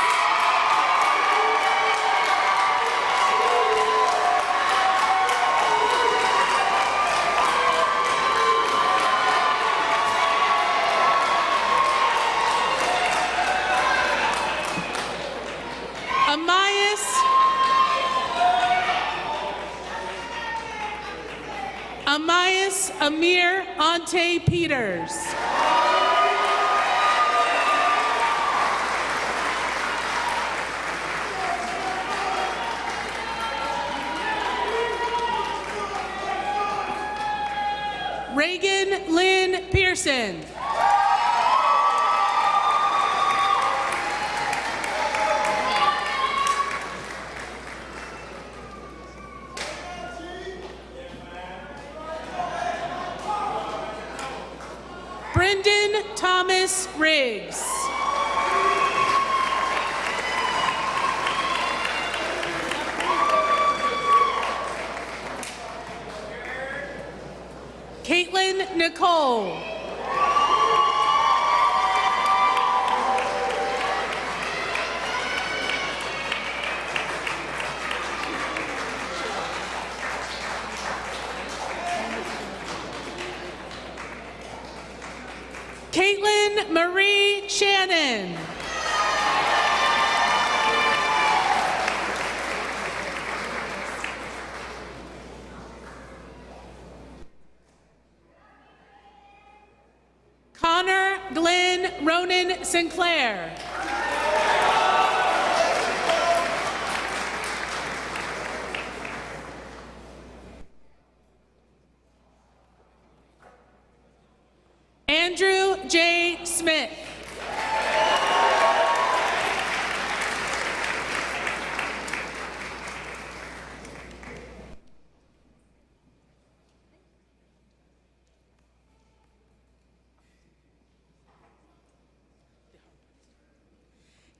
H: Amias Amir Ante Peters. Reagan Lynn Pearson. Brendan Thomas Riggs. Caitlin Nicole. Caitlin Marie Shannon. Connor Glenn Ronan Sinclair. Andrew J. Smith.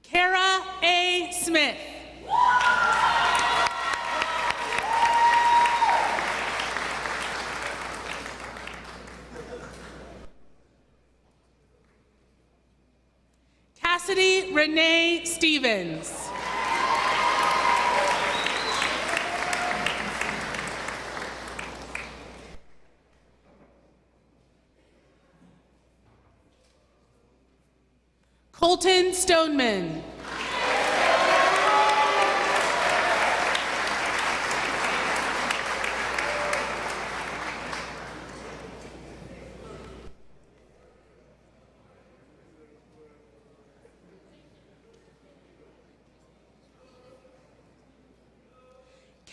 H: Kara A. Smith. Cassidy Renee Stevens. Colton Stoneman.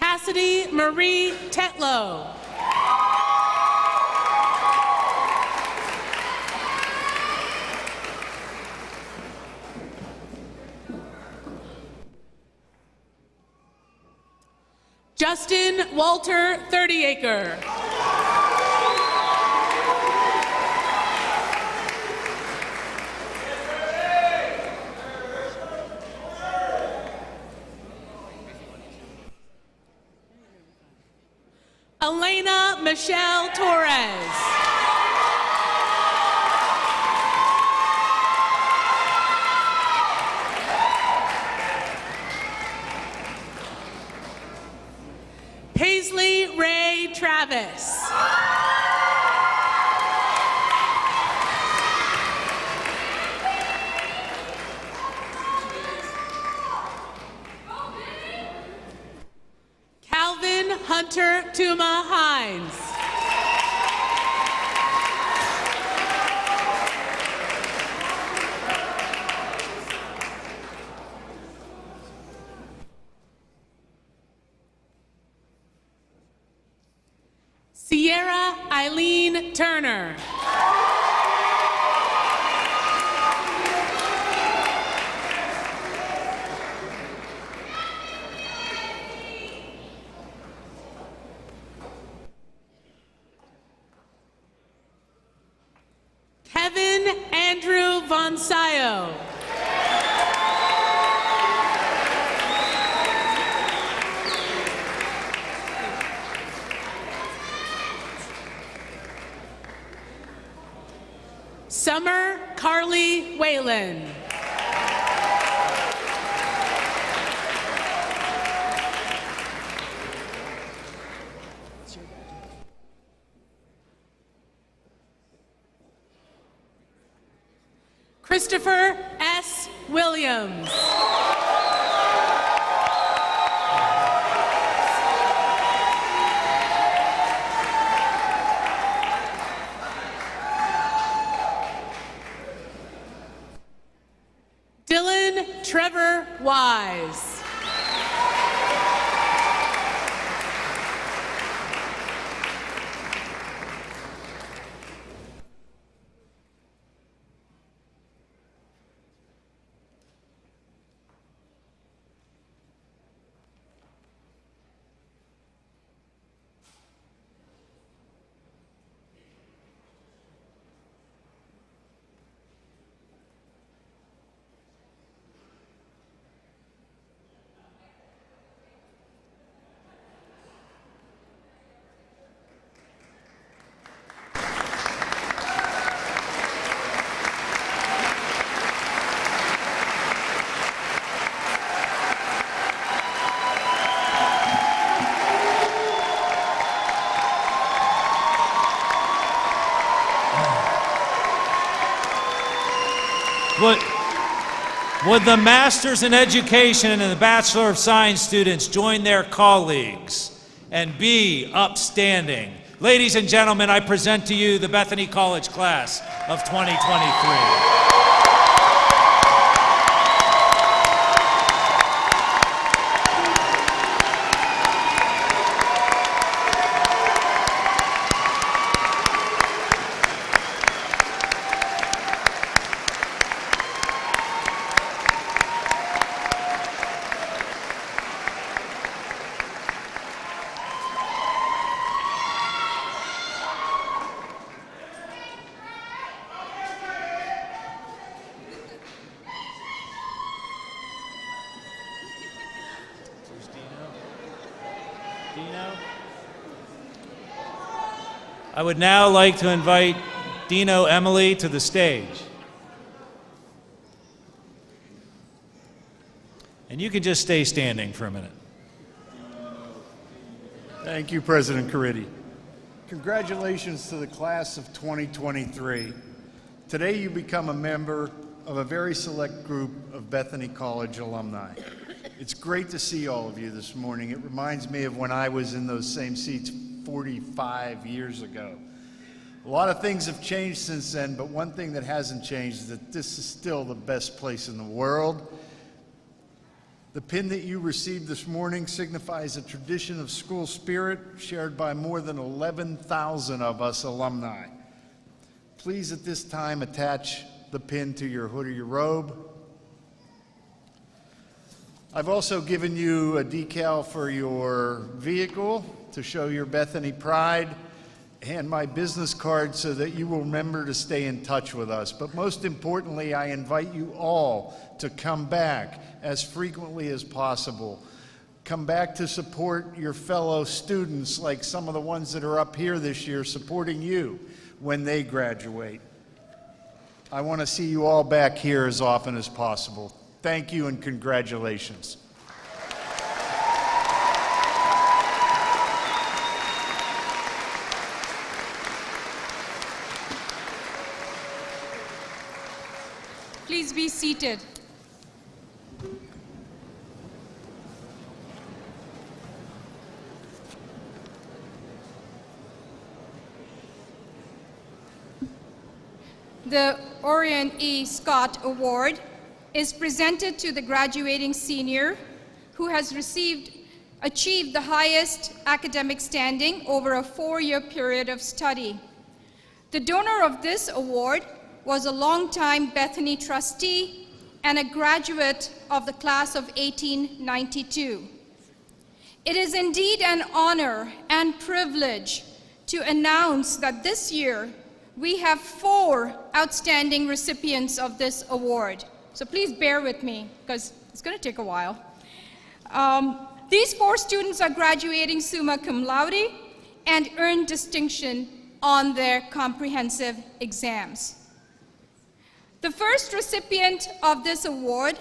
H: Cassidy Marie Tetlow. Justin Walter 30acre. Elena Michelle Torres. Paisley Ray Travis. Calvin Hunter Tuma Hines. Sierra Eileen Turner. Kevin Andrew Vonsayo. Summer Carly Whalen. Christopher S. Williams. Dylan Trevor Wise.
B: Would the Masters in Education and the Bachelor of Science students join their colleagues and be upstanding? Ladies and gentlemen, I present to you the Bethany College class of 2023. I would now like to invite Dino Emily to the stage. And you can just stay standing for a minute.
I: Thank you, President Caridi. Congratulations to the class of 2023. Today you become a member of a very select group of Bethany College alumni. It's great to see all of you this morning. It reminds me of when I was in those same seats 45 years ago. A lot of things have changed since then, but one thing that hasn't changed is that this is still the best place in the world. The pin that you received this morning signifies a tradition of school spirit shared by more than 11,000 of us alumni. Please at this time attach the pin to your hood or your robe. I've also given you a decal for your vehicle to show your Bethany pride, and my business card so that you will remember to stay in touch with us. But most importantly, I invite you all to come back as frequently as possible. Come back to support your fellow students, like some of the ones that are up here this year supporting you when they graduate. I want to see you all back here as often as possible. Thank you and congratulations.
G: Please be seated. The Orion E. Scott Award is presented to the graduating senior who has achieved the highest academic standing over a 4-year period of study. The donor of this award was a longtime Bethany trustee and a graduate of the class of 1892. It is indeed an honor and privilege to announce that this year we have 4 outstanding recipients of this award. So please bear with me, because it's going to take a while. These 4 students are graduating summa cum laude and earned distinction on their comprehensive exams. The first recipient of this award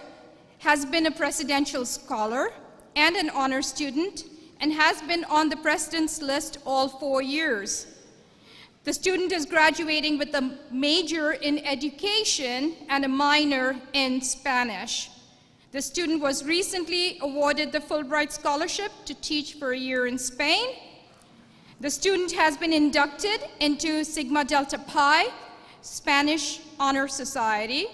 G: has been a presidential scholar and an honor student and has been on the president's list all 4 years. The student is graduating with a major in education and a minor in Spanish. The student was recently awarded the Fulbright Scholarship to teach for a year in Spain. The student has been inducted into Sigma Delta Pi, Spanish Honor Society,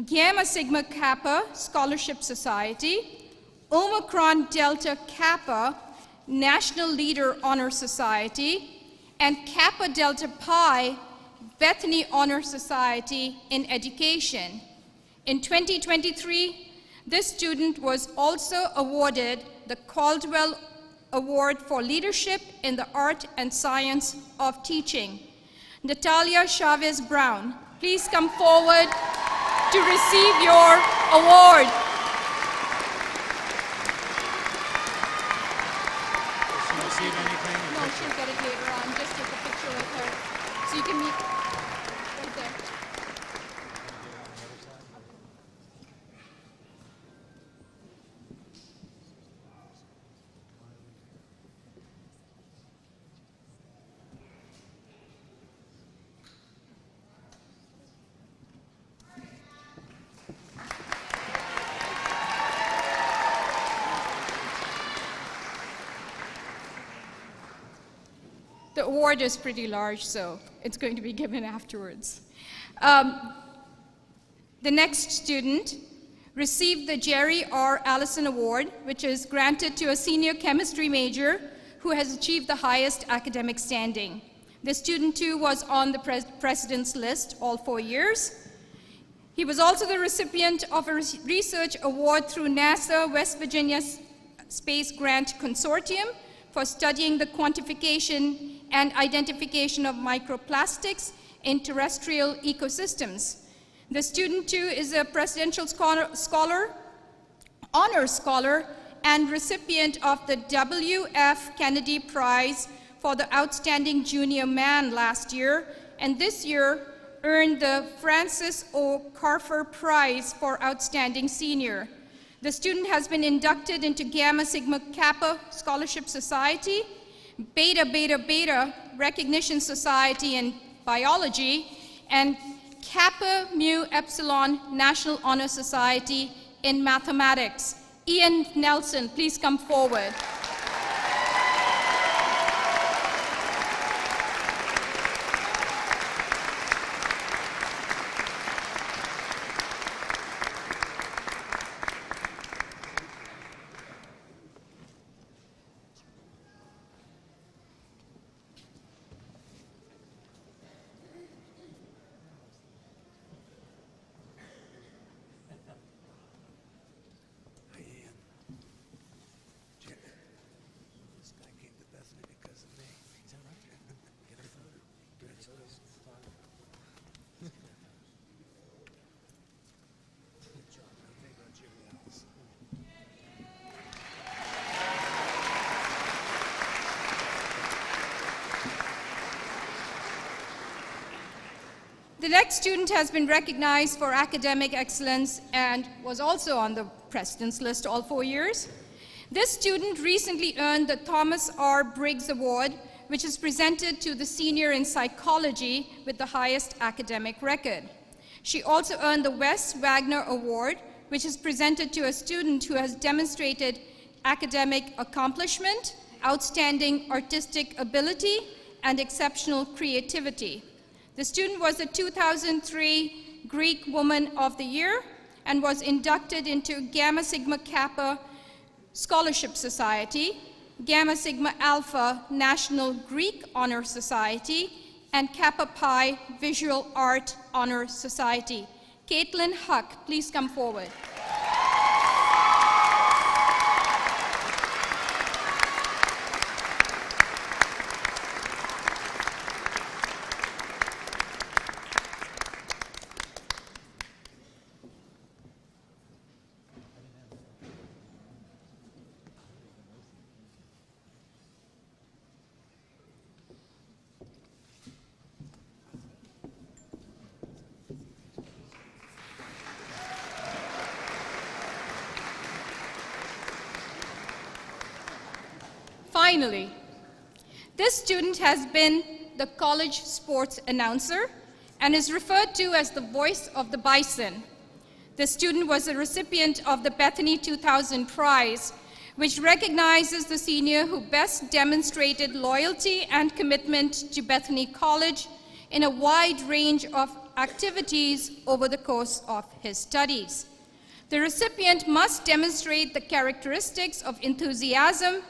G: Gamma Sigma Kappa Scholarship Society, Omicron Delta Kappa National Leader Honor Society, and Kappa Delta Pi Bethany Honor Society in Education. In 2023, this student was also awarded the Caldwell Award for Leadership in the Art and Science of Teaching. Natalia Chavez Brown, please come forward to receive your award.
B: Does she receive anything?
G: No, she'll get it later on. Just take a picture with her so you can meet right there. The award is pretty large, so it's going to be given afterwards. The next student received the Jerry R. Allison Award, which is granted to a senior chemistry major who has achieved the highest academic standing. The student, too, was on the president's list all 4 years. He was also the recipient of a research award through NASA West Virginia Space Grant Consortium for studying the quantification and identification of microplastics in terrestrial ecosystems. The student, too, is a presidential scholar, honor scholar, and recipient of the W.F. Kennedy Prize for the Outstanding Junior Man last year, and this year earned the Francis O. Carfer Prize for Outstanding Senior. The student has been inducted into Gamma Sigma Kappa Scholarship Society, Beta Beta Beta Recognition Society in Biology, and Kappa Mu Epsilon National Honor Society in Mathematics. Ian Nelson, please come forward. The next student has been recognized for academic excellence and was also on the President's list all 4 years. This student recently earned the Thomas R. Briggs Award, which is presented to the senior in psychology with the highest academic record. She also earned the Wes Wagner Award, which is presented to a student who has demonstrated academic accomplishment, outstanding artistic ability, and exceptional creativity. The student was the 2003 Greek Woman of the Year and was inducted into Gamma Sigma Kappa Scholarship Society, Gamma Sigma Alpha National Greek Honor Society, and Kappa Pi Visual Art Honor Society. Caitlin Huck, please come forward. Finally, this student has been the college sports announcer and is referred to as the voice of the bison. The student was a recipient of the Bethany 2000 prize, which recognizes the senior who best demonstrated loyalty and commitment to Bethany College in a wide range of activities over the course of his studies. The recipient must demonstrate the characteristics of enthusiasm,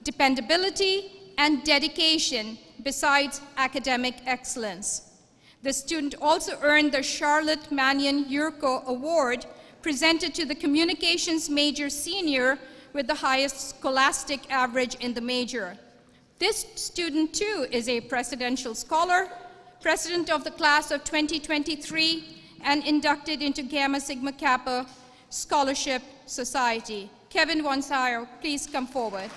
G: dependability, and dedication besides academic excellence. The student also earned the Charlotte Mannion Yurko Award, presented to the communications major senior with the highest scholastic average in the major. This student too is a presidential scholar, president of the class of 2023, and inducted into Gamma Sigma Kappa Scholarship Society. Kevin Wonsayo, please come forward.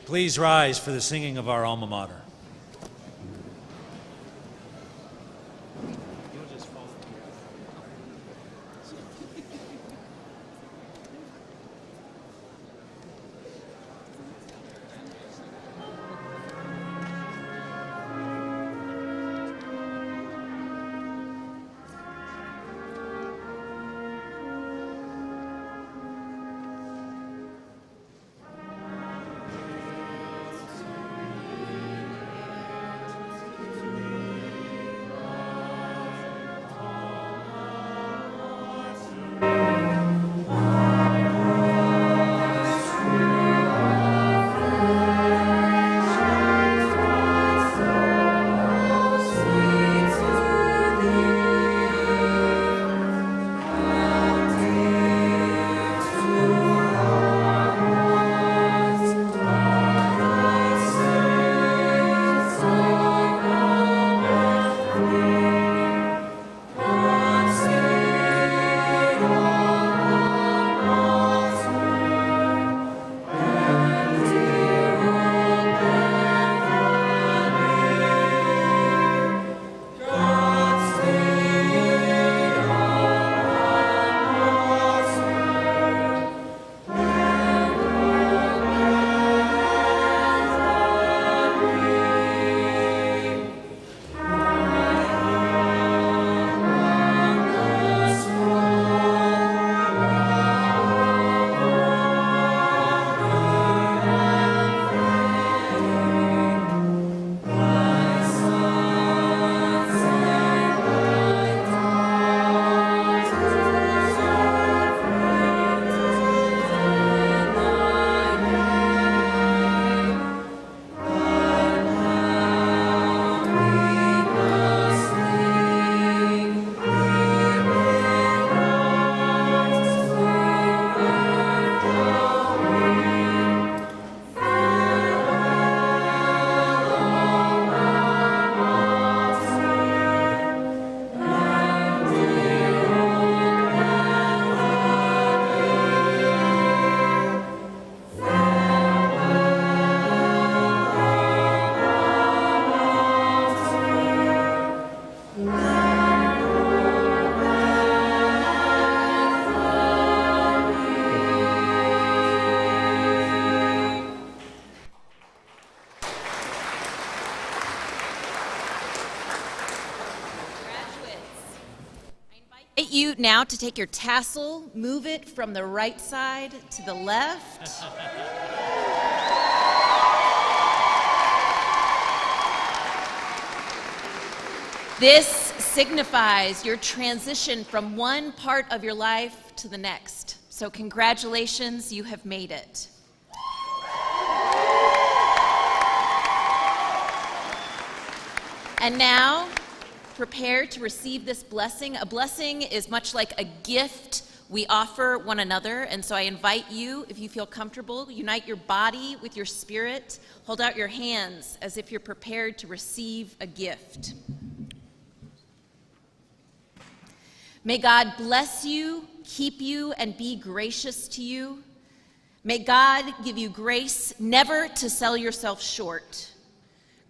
B: Please rise for the singing of our alma mater.
J: you now to take your tassel, move it from the right side to the left. This signifies your transition from one part of your life to the next. So congratulations, you have made it. And now, prepare to receive this blessing. A blessing is much like a gift we offer one another, and so I invite you, if you feel comfortable, unite your body with your spirit. Hold out your hands as if you're prepared to receive a gift. May God bless you, keep you, and be gracious to you. May God give you grace never to sell yourself short,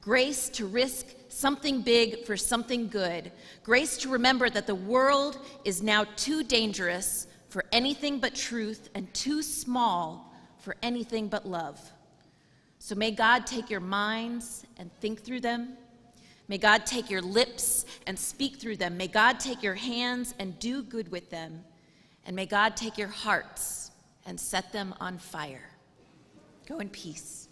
J: grace to risk something big for something good, grace to remember that the world is now too dangerous for anything but truth and too small for anything but love. So may God take your minds and think through them. May God take your lips and speak through them. May God take your hands and do good with them. And may God take your hearts and set them on fire. Go in peace.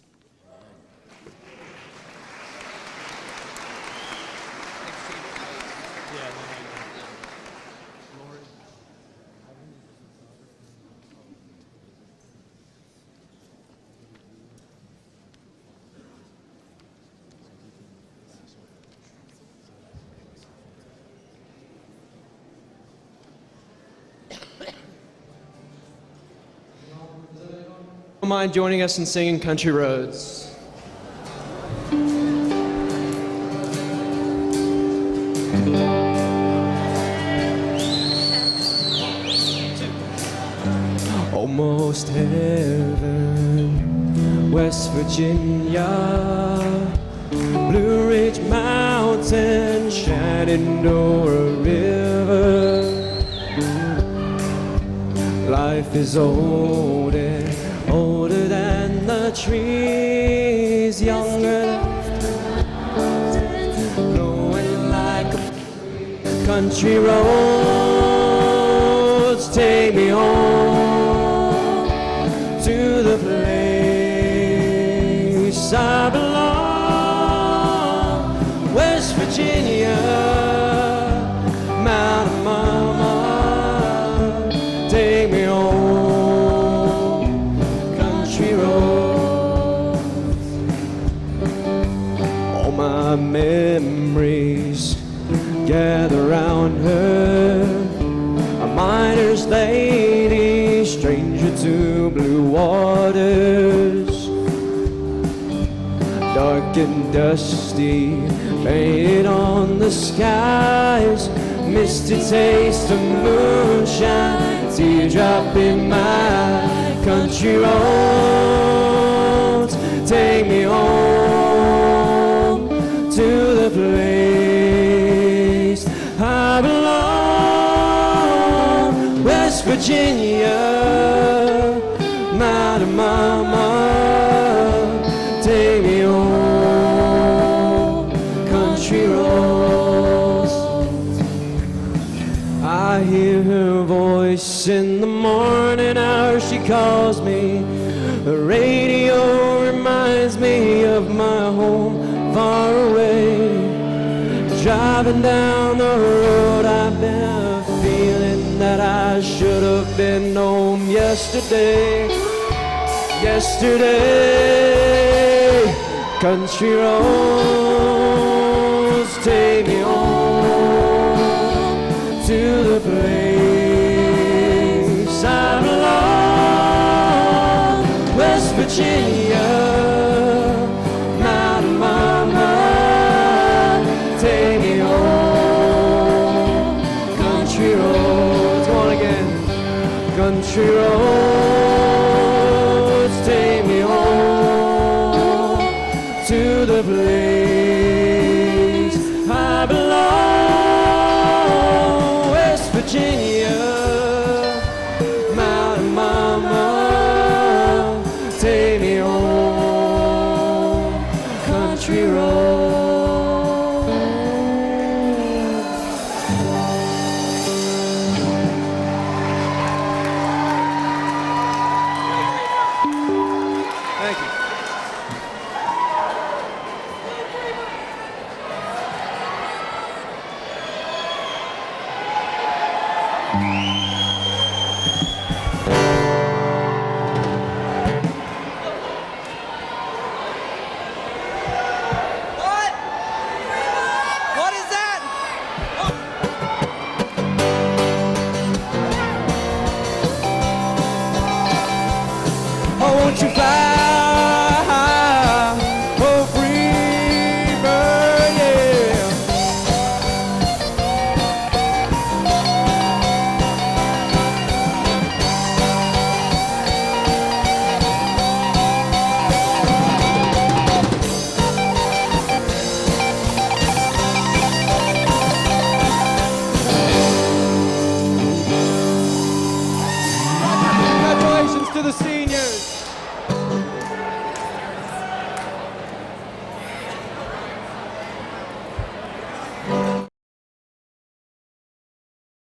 K: Don't mind joining us in singing Country Roads. Almost heaven, West Virginia, Blue Ridge Mountain, Shenandoah River. Life is old and older than the trees, younger, blowing like a country roads. Take me home to the place I belong, West Virginia, Mountain Mama. Take me home, country roads. All my memories gather round her, a miner's lady, stranger to blue waters, dark and dusty, painted on the skies, misty taste of moonshine, teardrop in my country roads. Take me home to the place I belong, West Virginia, Mountain Mama. Take me home, country roads. I hear her voice in the morning hours, she calls me. The radio reminds me of my home far away. Driving down the road, I've been a feeling that I should have been home yesterday. Yesterday, country roads, take me home to the place I belong, West Virginia, Mountain Mama. Take me home, country roads. Come on again, country roads, take me home to the place I belong, West Virginia, Mountain Mama. Take me home, country roads.